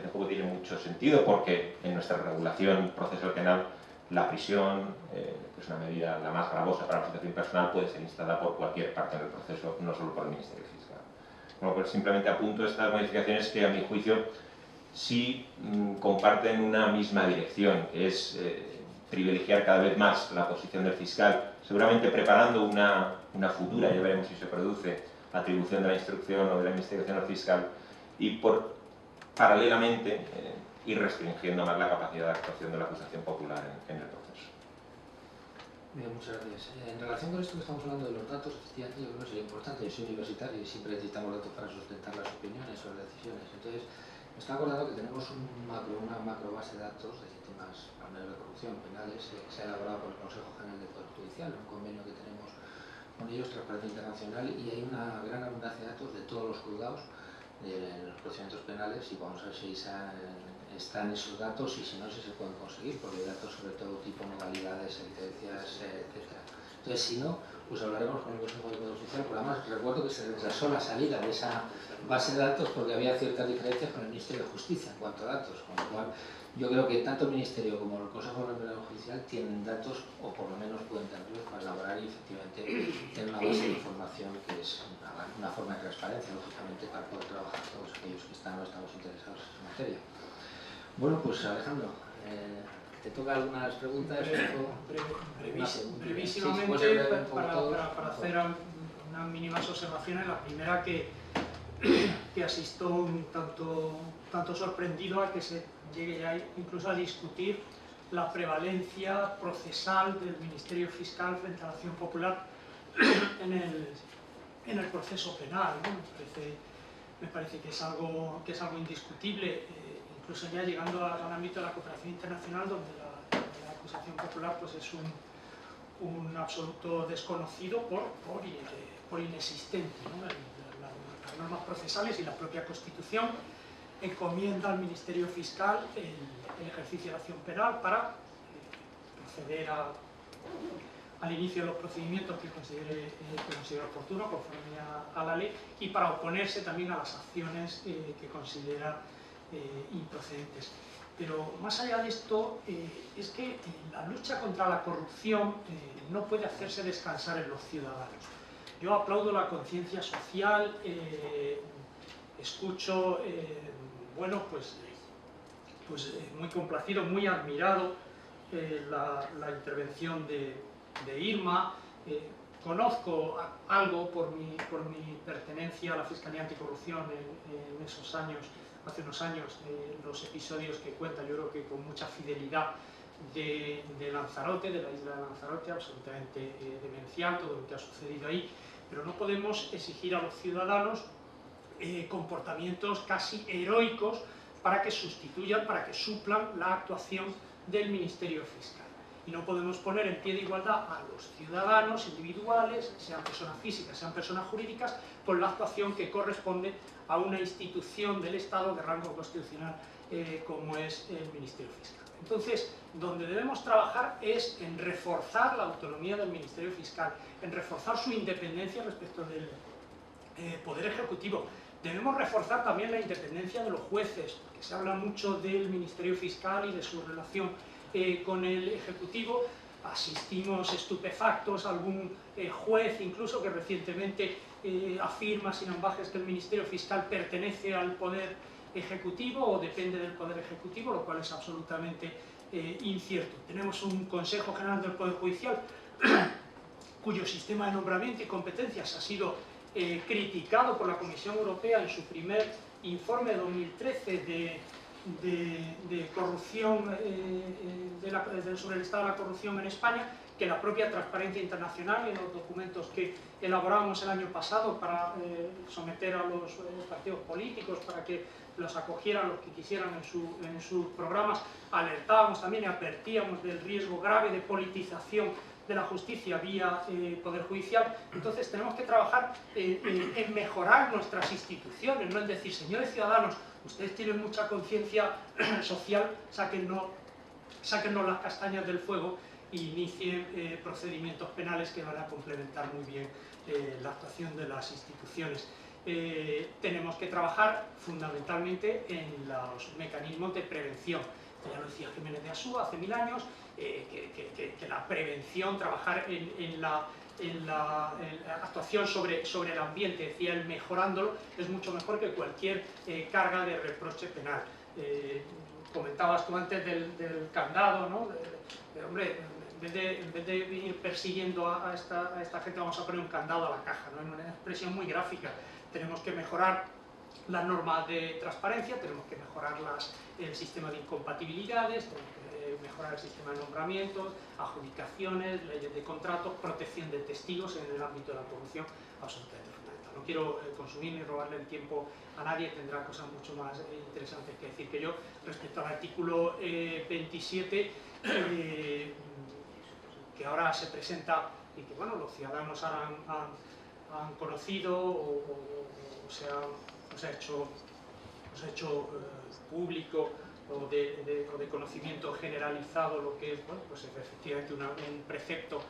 tampoco tiene mucho sentido porque en nuestra regulación procesal penal la prisión, que es una medida la más gravosa para la protección personal, puede ser instada por cualquier parte del proceso, no solo por el Ministerio Fiscal. Bueno, pues simplemente apunto estas modificaciones que a mi juicio sí comparten una misma dirección, que es privilegiar cada vez más la posición del fiscal, seguramente preparando una futura, ya veremos si se produce, atribución de la instrucción o de la investigación al fiscal, y paralelamente ir restringiendo más la capacidad de actuación de la acusación popular en el proceso. Bien, muchas gracias. En relación con esto que estamos hablando de los datos, efectivamente yo creo que sería importante. Yo soy universitario y siempre necesitamos datos para sustentar las opiniones o las decisiones. Entonces, me está acordando que tenemos una macro base de datos de temas, al menos de corrupción, penales, que se ha elaborado por el Consejo General del Poder Judicial, un convenio que tenemos con ellos, Transparencia Internacional, y hay una gran abundancia de datos de todos los juzgados en los procedimientos penales y vamos a ver si están esos datos y si no, si se pueden conseguir, porque hay datos sobre todo tipo modalidades, sentencias, etc. Entonces, si no, pues hablaremos con el Consejo de Poder Judicial, porque además recuerdo que se retrasó la salida de esa base de datos porque había ciertas diferencias con el Ministerio de Justicia en cuanto a datos, con lo cual yo creo que tanto el Ministerio como el Consejo de Poder Judicial tienen datos, o por lo menos pueden tenerlos para elaborar y efectivamente tener una base de información que es una forma de transparencia, lógicamente, para poder trabajar todos aquellos que están o estamos interesados en esa materia. Bueno, pues Alejandro, ¿te toca algunas preguntas? Brevísimamente, para hacer unas mínimas observaciones. La primera, que asisto un tanto sorprendido a que se llegue ya incluso a discutir la prevalencia procesal del Ministerio Fiscal frente a la acción popular en el proceso penal, ¿no? Me parece que es algo indiscutible, incluso ya llegando al ámbito de la cooperación internacional, donde la acusación popular pues es un absoluto desconocido por inexistente, ¿no? Las normas procesales y la propia Constitución encomienda al Ministerio Fiscal el ejercicio de la acción penal para proceder al inicio de los procedimientos que considere oportuno conforme a la ley y para oponerse también a las acciones que considera improcedentes. Pero más allá de esto, es que la lucha contra la corrupción no puede hacerse descansar en los ciudadanos. Yo aplaudo la conciencia social, escucho, bueno, pues muy complacido, muy admirado la intervención de Irma. Conozco algo por mi pertenencia a la Fiscalía Anticorrupción en esos años, hace unos años, los episodios que cuenta, yo creo que con mucha fidelidad, de Lanzarote, de la isla de Lanzarote, absolutamente demencial todo lo que ha sucedido ahí, pero no podemos exigir a los ciudadanos comportamientos casi heroicos para que sustituyan, para que suplan la actuación del Ministerio Fiscal. Y no podemos poner en pie de igualdad a los ciudadanos individuales, sean personas físicas, sean personas jurídicas, con la actuación que corresponde a una institución del Estado de rango constitucional como es el Ministerio Fiscal. Entonces, donde debemos trabajar es en reforzar la autonomía del Ministerio Fiscal, en reforzar su independencia respecto del Poder Ejecutivo. Debemos reforzar también la independencia de los jueces, porque se habla mucho del Ministerio Fiscal y de su relación con el Ejecutivo. Asistimos estupefactos a algún juez, incluso que recientemente afirma sin ambages que el Ministerio Fiscal pertenece al Poder Ejecutivo o depende del Poder Ejecutivo, lo cual es absolutamente incierto. Tenemos un Consejo General del Poder Judicial cuyo sistema de nombramiento y competencias ha sido criticado por la Comisión Europea en su primer informe de 2013 de corrupción, sobre el estado de la corrupción en España, que la propia Transparencia Internacional, en los documentos que elaborábamos el año pasado para someter a los partidos políticos, para que los acogieran los que quisieran en sus programas, alertábamos también y advertíamos del riesgo grave de politización de la justicia vía Poder Judicial. Entonces tenemos que trabajar en mejorar nuestras instituciones, no en decir, señores ciudadanos, ustedes tienen mucha conciencia social, sáquennos las castañas del fuego e inicien procedimientos penales que van a complementar muy bien la actuación de las instituciones. Tenemos que trabajar fundamentalmente en los mecanismos de prevención. Ya lo decía Jiménez de Asúa hace 1000 años, que la prevención, trabajar en la actuación sobre el ambiente, decía él, mejorándolo, es mucho mejor que cualquier carga de reproche penal. Comentabas tú antes del candado, ¿no? Hombre, en vez de ir persiguiendo a esta gente, vamos a poner un candado a la caja, ¿no? Es una expresión muy gráfica. Tenemos que mejorar las normas de transparencia, tenemos que mejorar el sistema de incompatibilidades, tenemos que mejorar el sistema de nombramientos, adjudicaciones, leyes de contratos, protección de testigos en el ámbito de la corrupción, absolutamente fundamental. No quiero consumir ni robarle el tiempo a nadie, tendrá cosas mucho más interesantes que decir que yo. Respecto al artículo 27, que ahora se presenta y que bueno, los ciudadanos han conocido o se ha hecho público o de conocimiento generalizado lo que es, bueno, pues efectivamente un precepto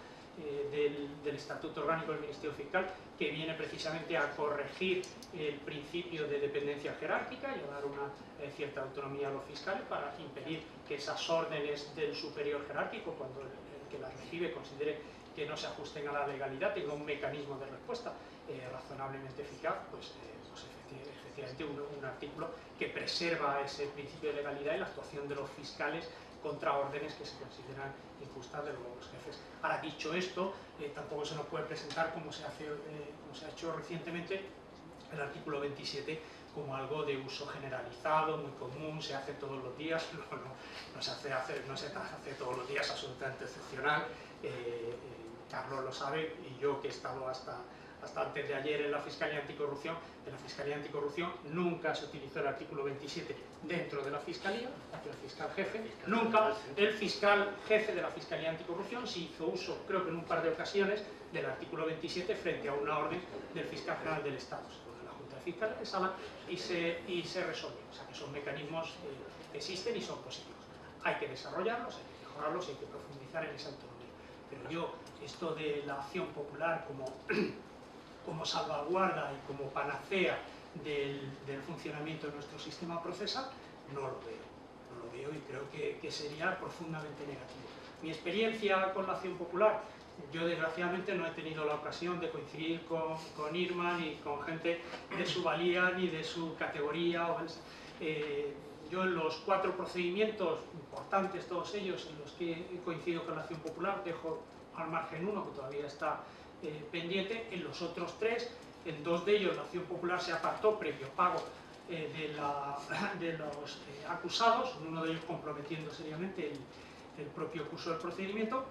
del Estatuto Orgánico del Ministerio Fiscal, que viene precisamente a corregir el principio de dependencia jerárquica y a dar una cierta autonomía a los fiscales para impedir que esas órdenes del superior jerárquico, cuando el que las recibe considere que no se ajusten a la legalidad, tenga un mecanismo de respuesta razonablemente eficaz, pues efectivamente un artículo que preserva ese principio de legalidad y la actuación de los fiscales contra órdenes que se consideran injustas de los jefes. Ahora, dicho esto, tampoco se nos puede presentar, como se ha hecho recientemente, el artículo 27 como algo de uso generalizado, muy común, se hace todos los días. No se hace todos los días, absolutamente excepcional. Carlos lo sabe, y yo, que he estado hasta antes de ayer en la Fiscalía Anticorrupción, nunca se utilizó el artículo 27 dentro de la Fiscalía, el fiscal jefe, nunca. El fiscal jefe de la Fiscalía Anticorrupción sí hizo uso, creo que en un par de ocasiones, del artículo 27 frente a una orden del fiscal general del Estado, según la Junta de Fiscales de Sala, y se resolvió. O sea que son mecanismos que existen y son positivos. Hay que desarrollarlos, hay que mejorarlos, hay que profundizar en esa autonomía. Pero yo, esto de la acción popular como salvaguarda y como panacea del funcionamiento de nuestro sistema procesal, no lo veo y creo que sería profundamente negativo. Mi experiencia con la acción popular, yo desgraciadamente no he tenido la ocasión de coincidir con Irma ni con gente de su valía ni de su categoría. Yo en los 4 procedimientos importantes, todos ellos, en los que he coincidido con la acción popular, dejo al margen uno que todavía está pendiente. En los otros 3, en 2 de ellos la acción popular se apartó previo pago de los acusados, en uno de ellos comprometiendo seriamente el propio curso del procedimiento,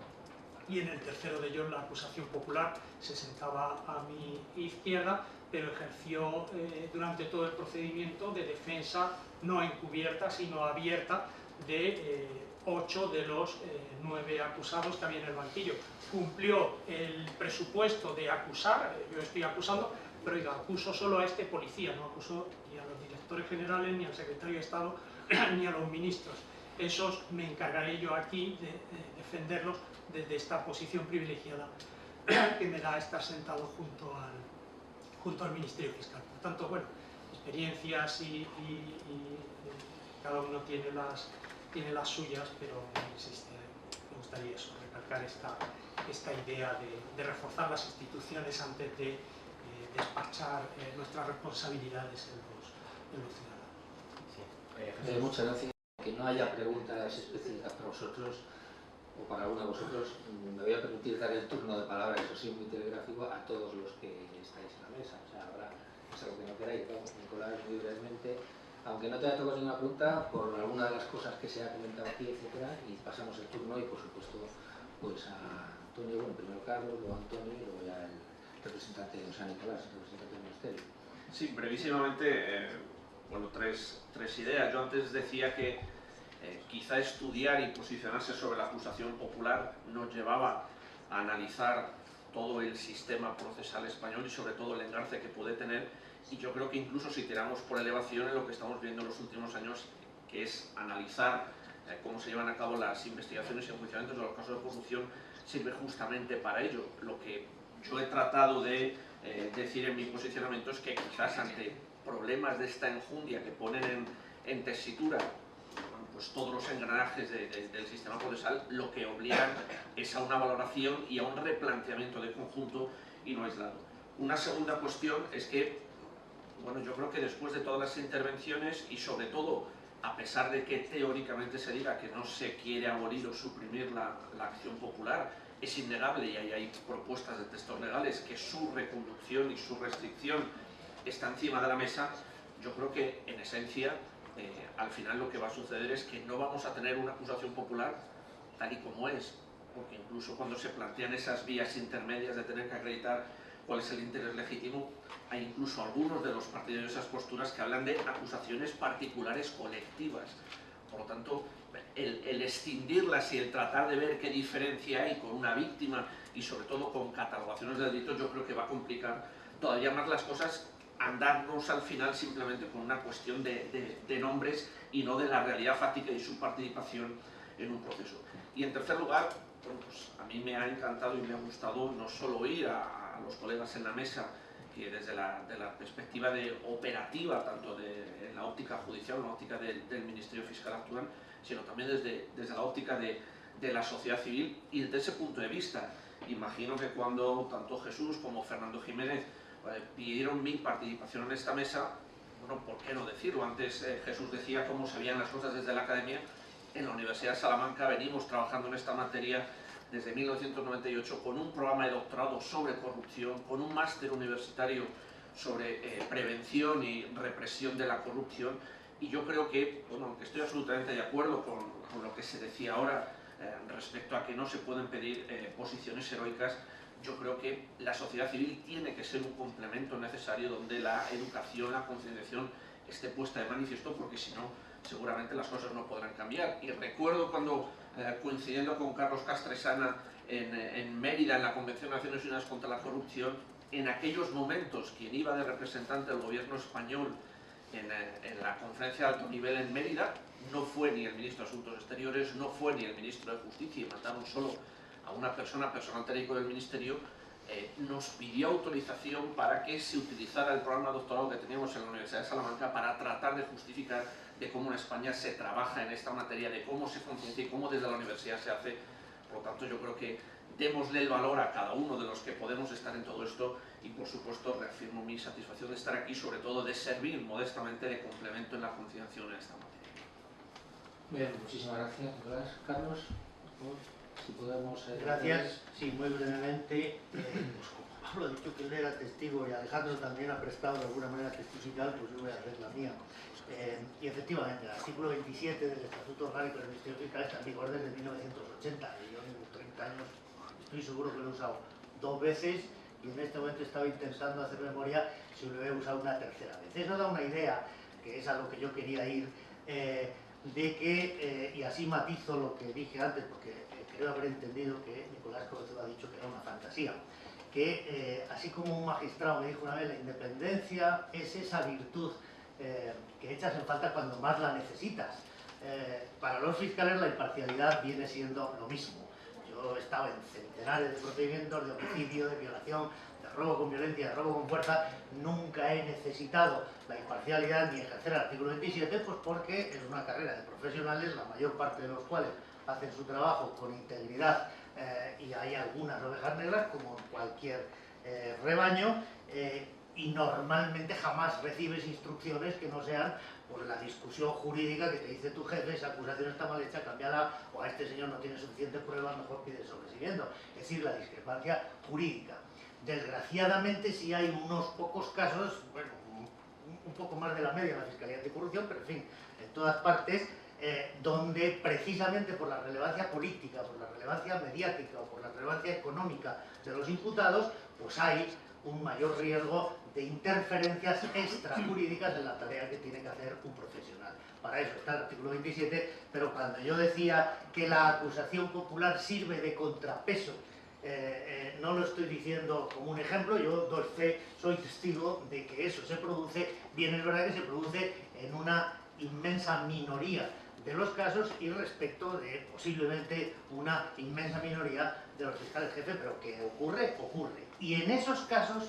y en el tercero de ellos la acusación popular se sentaba a mi izquierda, pero ejerció durante todo el procedimiento de defensa no encubierta sino abierta de 8 de los 9 acusados que había en el banquillo. Cumplió el presupuesto de acusar, yo estoy acusando, pero oiga, acuso solo a este policía, no acuso ni a los directores generales, ni al secretario de Estado, ni a los ministros. Esos me encargaré yo aquí de defenderlos desde esta posición privilegiada que me da estar sentado junto al Ministerio Fiscal. Por tanto, bueno, experiencias y cada uno tiene las suyas, pero me gustaría eso, recalcar esta idea de reforzar las instituciones antes de despachar nuestras responsabilidades en los ciudadanos. Muchas gracias. que no haya preguntas específicas para vosotros o para alguno de vosotros, me voy a permitir dar el turno de palabra, eso sí, muy telegráfico, a todos los que estáis en la mesa. O sea, habrá, es algo que no queráis, vamos, Nicolás, muy brevemente, aunque no te haya tocado ninguna pregunta, por alguna de las cosas que se ha comentado aquí, etcétera, y pasamos el turno y, por supuesto, pues a Antonio, bueno, primero Carlos, luego Antonio y luego ya el representante, o sea, Nicolás, el representante del Ministerio. Sí, brevísimamente, bueno, tres ideas. Yo antes decía que quizá estudiar y posicionarse sobre la acusación popular nos llevaba a analizar todo el sistema procesal español y sobre todo el engarce que puede tener, y yo creo que incluso si tiramos por elevación en lo que estamos viendo en los últimos años, que es analizar cómo se llevan a cabo las investigaciones y enjuiciamientos de los casos de corrupción, sirve justamente para ello. Lo que yo he tratado de decir en mi posicionamiento es que quizás ante problemas de esta enjundia que ponen en tesitura pues todos los engranajes del sistema procesal, lo que obligan es a una valoración y a un replanteamiento de conjunto y no aislado. Una segunda cuestión es que, bueno, yo creo que después de todas las intervenciones y sobre todo, a pesar de que teóricamente se diga que no se quiere abolir o suprimir la acción popular, es innegable y ahí hay propuestas de textos legales que su reconducción y su restricción está encima de la mesa. Yo creo que en esencia al final lo que va a suceder es que no vamos a tener una acusación popular tal y como es, porque incluso cuando se plantean esas vías intermedias de tener que acreditar cuál es el interés legítimo, hay incluso algunos de los partidarios de esas posturas que hablan de acusaciones particulares colectivas. Por lo tanto, el escindirlas y el tratar de ver qué diferencia hay con una víctima y sobre todo con catalogaciones de delitos, yo creo que va a complicar todavía más las cosas, andarnos al final simplemente con una cuestión de nombres y no de la realidad fáctica y su participación en un proceso. Y en tercer lugar, bueno, pues a mí me ha encantado y me ha gustado no solo oír a los colegas en la mesa que desde la perspectiva operativa, tanto en la óptica judicial, en la óptica del Ministerio Fiscal actúan, sino también desde la óptica de la sociedad civil. Y desde ese punto de vista, imagino que cuando tanto Jesús como Fernando Jiménez pidieron mi participación en esta mesa, bueno, ¿por qué no decirlo? Antes Jesús decía cómo se veían las cosas desde la academia. En la Universidad de Salamanca venimos trabajando en esta materia desde 1998 con un programa de doctorado sobre corrupción, con un máster universitario sobre prevención y represión de la corrupción, y yo creo que, bueno, aunque estoy absolutamente de acuerdo con lo que se decía ahora respecto a que no se pueden pedir posiciones heroicas, yo creo que la sociedad civil tiene que ser un complemento necesario donde la educación, la concienciación esté puesta de manifiesto, porque si no, seguramente las cosas no podrán cambiar. Y recuerdo cuando, coincidiendo con Carlos Castresana en Mérida, en la Convención de Naciones Unidas contra la Corrupción, en aquellos momentos quien iba de representante del gobierno español en la conferencia de alto nivel en Mérida no fue ni el ministro de Asuntos Exteriores, no fue ni el ministro de Justicia, y mandaron solo a una persona, personal técnico del ministerio. Nos pidió autorización para que se utilizara el programa de doctorado que teníamos en la Universidad de Salamanca para tratar de justificar de cómo en España se trabaja en esta materia, de cómo se conciencia y cómo desde la universidad se hace. Por lo tanto, yo creo que démosle el valor a cada uno de los que podemos estar en todo esto, y por supuesto reafirmo mi satisfacción de estar aquí, sobre todo de servir modestamente de complemento en la concienciación en esta materia. Bien, muchísimas gracias, Nicolás. Carlos, si podemos... Gracias. Sí, muy brevemente. Pues como Pablo ha dicho que él era testigo y Alejandro también ha prestado de alguna manera testifical, pues yo voy a hacer la mía. Y efectivamente, el artículo 27 del Estatuto Orgánico del Ministerio Fiscal está en vigor desde 1980, y yo en 30 años estoy seguro que lo he usado 2 veces, y en este momento estaba intentando hacer memoria si lo he usado una tercera vez. Eso da una idea, que es a lo que yo quería ir, de que, y así matizo lo que dije antes, porque creo haber entendido que Nicolás Covezedo ha dicho que era una fantasía, que así como un magistrado me dijo una vez, la independencia es esa virtud que echas en falta cuando más la necesitas. Para los fiscales la imparcialidad viene siendo lo mismo. Yo he estado en centenares de procedimientos de homicidio, de violación, de robo con violencia, de robo con fuerza. Nunca he necesitado la imparcialidad ni ejercer el artículo 27, pues porque es una carrera de profesionales, la mayor parte de los cuales hacen su trabajo con integridad, y hay algunas ovejas negras, como en cualquier rebaño, y normalmente jamás recibes instrucciones que no sean por la discusión jurídica que te dice tu jefe, esa acusación está mal hecha, cámbiala, o a este señor no tiene suficientes pruebas, mejor pide sobreseimiento. Es decir, la discrepancia jurídica. Desgraciadamente sí hay unos pocos casos, bueno, un poco más de la media en la Fiscalía Anticorrupción, pero en fin, en todas partes, donde precisamente por la relevancia política, por la relevancia mediática o por la relevancia económica de los imputados, pues hay un mayor riesgo de interferencias extrajurídicas en la tarea que tiene que hacer un profesional. Para eso está el artículo 27, pero cuando yo decía que la acusación popular sirve de contrapeso, no lo estoy diciendo como un ejemplo, yo doy fe, soy testigo de que eso se produce, bien es verdad que se produce en una inmensa minoría de los casos y respecto de posiblemente una inmensa minoría de los fiscales jefes, pero que ocurre, ocurre. Y en esos casos,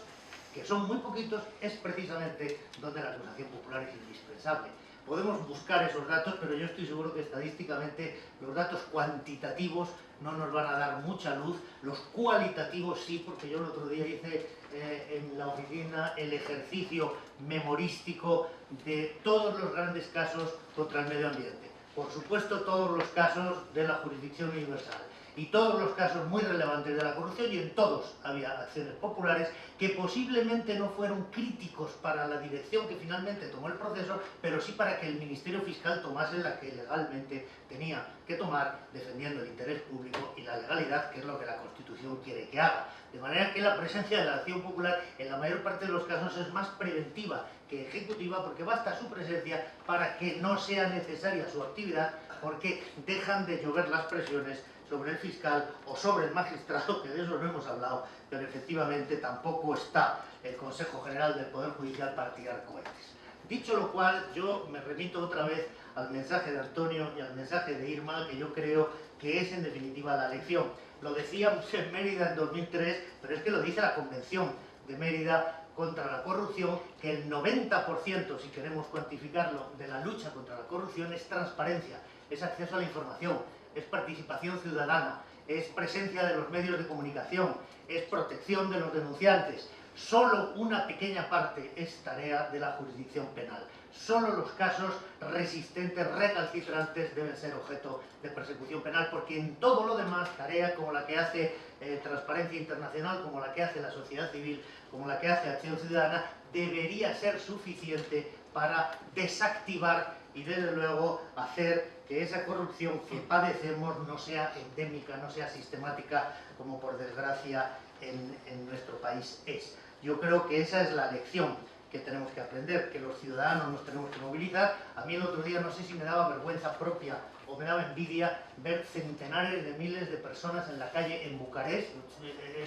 que son muy poquitos, es precisamente donde la acusación popular es indispensable. Podemos buscar esos datos, pero yo estoy seguro que estadísticamente los datos cuantitativos no nos van a dar mucha luz, los cualitativos sí, porque yo el otro día hice en la oficina el ejercicio memorístico de todos los grandes casos contra el medio ambiente. Por supuesto, todos los casos de la jurisdicción universal y todos los casos muy relevantes de la corrupción, y en todos había acciones populares que posiblemente no fueron críticos para la dirección que finalmente tomó el proceso, pero sí para que el Ministerio Fiscal tomase la que legalmente tenía que tomar, defendiendo el interés público y la legalidad, que es lo que la Constitución quiere que haga. De manera que la presencia de la acción popular en la mayor parte de los casos es más preventiva que ejecutiva, porque basta su presencia para que no sea necesaria su actividad, porque dejan de llover las presiones sobre el fiscal o sobre el magistrado, que de eso no hemos hablado, pero efectivamente tampoco está el Consejo General del Poder Judicial para tirar cohetes. Dicho lo cual, yo me remito otra vez al mensaje de Antonio y al mensaje de Irma, que yo creo que es en definitiva la lección. Lo decíamos en Mérida en 2003, pero es que lo dice la Convención de Mérida contra la corrupción, que el 90%, si queremos cuantificarlo, de la lucha contra la corrupción es transparencia, es acceso a la información, es participación ciudadana, es presencia de los medios de comunicación, es protección de los denunciantes. Solo una pequeña parte es tarea de la jurisdicción penal. Solo los casos resistentes, recalcitrantes, deben ser objeto de persecución penal, porque en todo lo demás, tareas como la que hace Transparencia Internacional, como la que hace la sociedad civil, como la que hace Acción Ciudadana, debería ser suficiente para desactivar y desde luego hacer que esa corrupción que padecemos no sea endémica, no sea sistemática, como por desgracia en nuestro país es. Yo creo que esa es la lección que tenemos que aprender, que los ciudadanos nos tenemos que movilizar. A mí el otro día no sé si me daba vergüenza propia o me daba envidia ver centenares de miles de personas en la calle en Bucarest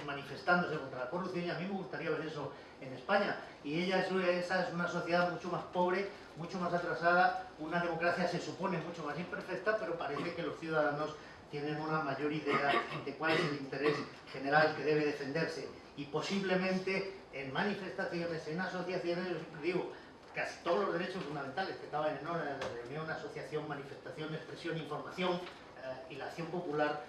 manifestándose contra la corrupción, y a mí me gustaría ver eso en España. Y esa es una sociedad mucho más pobre, mucho más atrasada, una democracia se supone mucho más imperfecta, pero parece que los ciudadanos tienen una mayor idea de cuál es el interés general que debe defenderse. Y posiblemente en manifestaciones, en asociaciones, yo siempre digo, casi todos los derechos fundamentales que estaban en orden de reunión, asociación, manifestación, expresión, información y la acción popular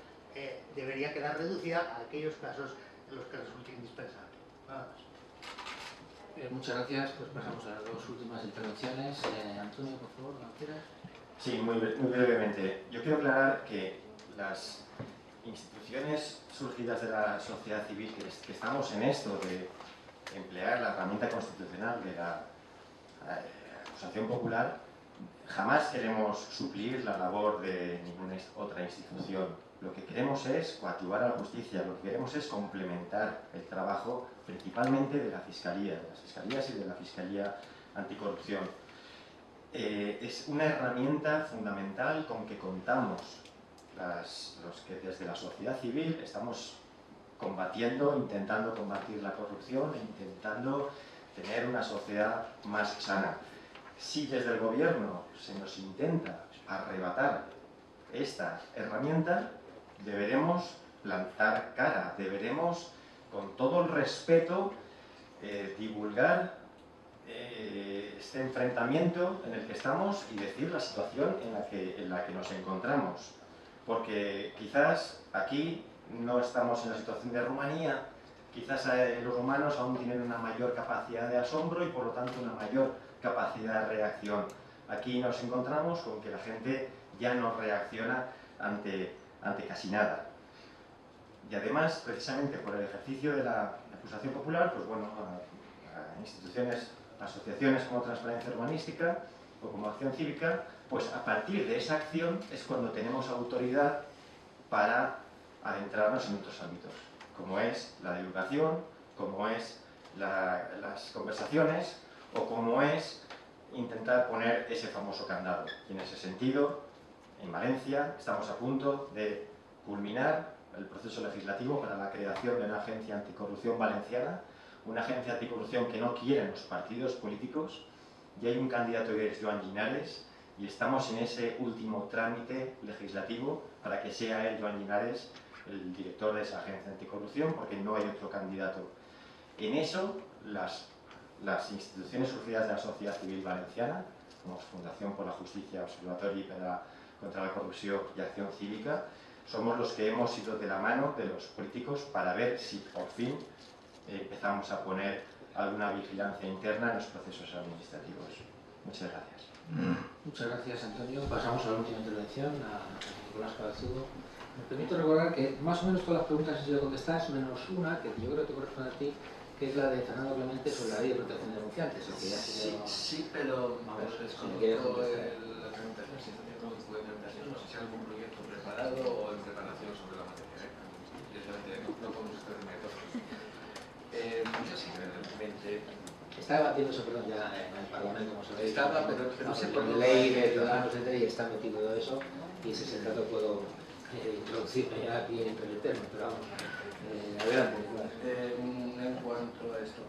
debería quedar reducida a aquellos casos en los que resulte indispensable. Nada más. Muchas gracias. Pues pasamos a las dos últimas intervenciones. Antonio, por favor, ¿no quieres? Sí, muy brevemente. Yo quiero aclarar que las instituciones surgidas de la sociedad civil, que estamos en esto de emplear la herramienta constitucional de la acusación popular, jamás queremos suplir la labor de ninguna otra institución. Lo que queremos es coadyuvar a la justicia, lo que queremos es complementar el trabajo principalmente de la Fiscalía, de las Fiscalías y de la Fiscalía Anticorrupción. Es una herramienta fundamental con que contamos los que desde la sociedad civil estamos combatiendo, intentando combatir la corrupción e intentando tener una sociedad más sana. Si desde el gobierno se nos intenta arrebatar esta herramienta, deberemos plantar cara, deberemos con todo el respeto divulgar este enfrentamiento en el que estamos y decir la situación en la que nos encontramos. Porque quizás aquí no estamos en la situación de Rumanía, Quizás los humanos aún tienen una mayor capacidad de asombro y por lo tanto una mayor capacidad de reacción. Aquí nos encontramos con que la gente ya no reacciona ante casi nada. Y además, precisamente por el ejercicio de la acusación popular, pues bueno, a instituciones, asociaciones como Transparencia Urbanística o como Acción Cívica, pues a partir de esa acción es cuando tenemos autoridad para adentrarnos en otros ámbitos, como es la educación, como es las conversaciones o como es intentar poner ese famoso candado. Y en ese sentido, en Valencia estamos a punto de culminar el proceso legislativo para la creación de una agencia anticorrupción valenciana, una agencia anticorrupción que no quieren los partidos políticos, y hay un candidato que es Joan Llinares, y estamos en ese último trámite legislativo para que sea él, Joan Llinares, el director de esa agencia anticorrupción, porque no hay otro candidato. En eso, las instituciones surgidas de la sociedad civil valenciana, como Fundación por la Justicia, Observatorio contra la Corrupción y Acción Cívica, somos los que hemos ido de la mano de los políticos para ver si por fin empezamos a poner alguna vigilancia interna en los procesos administrativos. Muchas gracias. Muchas gracias, Antonio. Pasamos a la última intervención, a Nicolás Cabezudo. Me permito recordar que más o menos todas las preguntas han sido contestadas, menos una, que yo creo que te corresponde a ti, que es la de Fernando Clemente sobre la ley de protección de denunciantes. Que ya sí, pero vamos, desconozco la tramitación, si está haciendo un tipo de tramitación, no sé si hay algún proyecto preparado o en preparación sobre la materia. Directamente no podemos estar en métodos. Yo sí, realmente... Está debatiéndose, perdón, ya en el Parlamento, como sabéis. Estaba, pero no sé por la ley de ciudadanos, y está metido todo eso, y ese dato puedo introducirme ya aquí entre el tema, pero vamos, adelante. En cuanto a esto,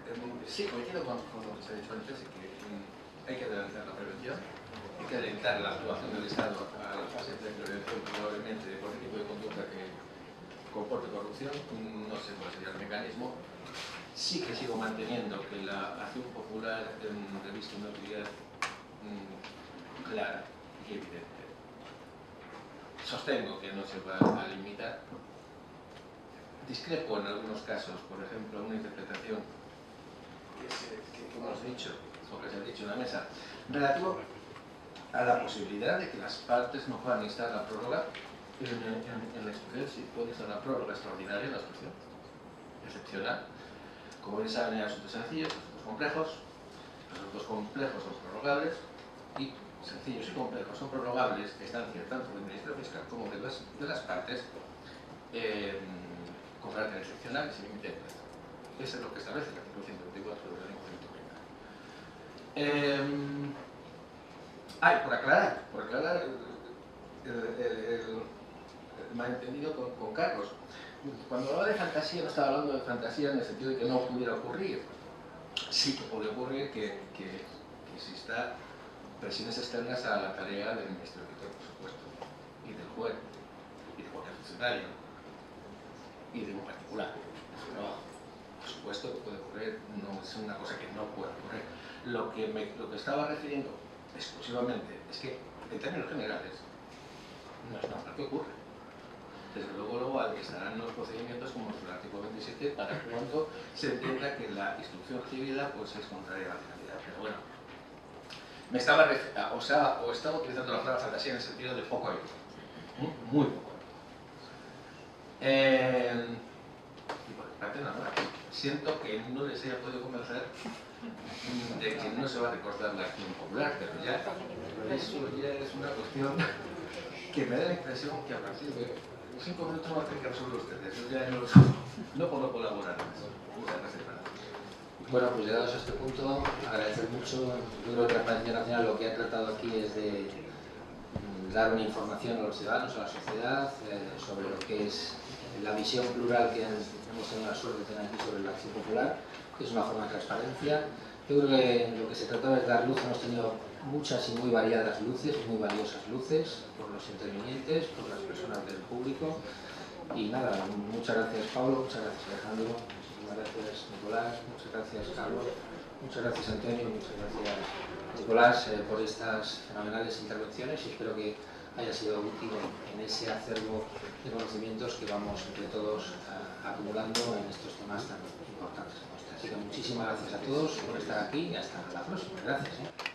sí, coincido con lo que se ha dicho antes, que hay que adelantar la prevención, hay que adelantar la actuación del Estado a la fase de prevención, probablemente de cualquier tipo de conducta que comporte corrupción, no sé cuál sería el mecanismo. Sí que sigo manteniendo que la acción popular reviste una utilidad clara y evidente. Sostengo que no se va a limitar. Discrepo en algunos casos, por ejemplo, una interpretación que hemos dicho, o que se ha dicho en la mesa, relativo a la posibilidad de que las partes no puedan instar la prórroga en la expresión, si puede instar la prórroga extraordinaria en la expresión, excepcional. Como bien saben, hay asuntos sencillos, asuntos complejos. Los asuntos complejos son prorrogables y sencillos y complejos son prorrogables a instancia tanto del Ministerio Fiscal como de las partes con carácter excepcional y sin límite de plazo. Eso es lo que establece el artículo 124 de la ley constitucional. Por aclarar el malentendido con Carlos. Cuando hablaba de fantasía, no estaba hablando de fantasía en el sentido de que no pudiera ocurrir. Sí que puede ocurrir que exista presiones externas a la tarea del Ministerio Fiscal, por supuesto, y del juez, y de cualquier funcionario, y de un particular, de su trabajo. Por supuesto que puede ocurrir, no es una cosa que no puede ocurrir. Lo que estaba refiriendo exclusivamente es que, en términos generales, no es normal que ocurre. Desde luego estarán los procedimientos como el artículo 27 para cuando se entienda que la instrucción recibida pues, es contraria a la finalidad. Pero bueno, estaba utilizando la palabra fantasía en el sentido de poco ayuda, muy poco. Y por parte nada más. Siento que no les haya podido convencer de que no se va a recortar la acción popular, pero ya eso ya es una cuestión que me da la impresión que a partir de 5 minutos van a tener que resolver ustedes. Yo ya no puedo colaborar más. Muchas gracias. Bueno, pues llegados a este punto, agradecer mucho. Yo creo que Transparencia Nacional lo que ha tratado aquí es de dar una información a los ciudadanos, a la sociedad, sobre lo que es la visión plural que hemos tenido la suerte de tener aquí sobre la acción popular, que es una forma de transparencia. Yo creo que lo que se trataba es dar luz. Hemos tenido muchas y muy variadas luces, muy valiosas luces, por los intervinientes, por las personas del público. Y nada, muchas gracias Pablo, muchas gracias Alejandro, muchas gracias Nicolás, muchas gracias Carlos, muchas gracias Antonio, muchas gracias Nicolás por estas fenomenales intervenciones, y espero que haya sido útil en ese acervo de conocimientos que vamos entre todos a acumulando en estos temas tan importantes como este. Así que muchísimas gracias a todos por estar aquí y hasta la próxima. Gracias.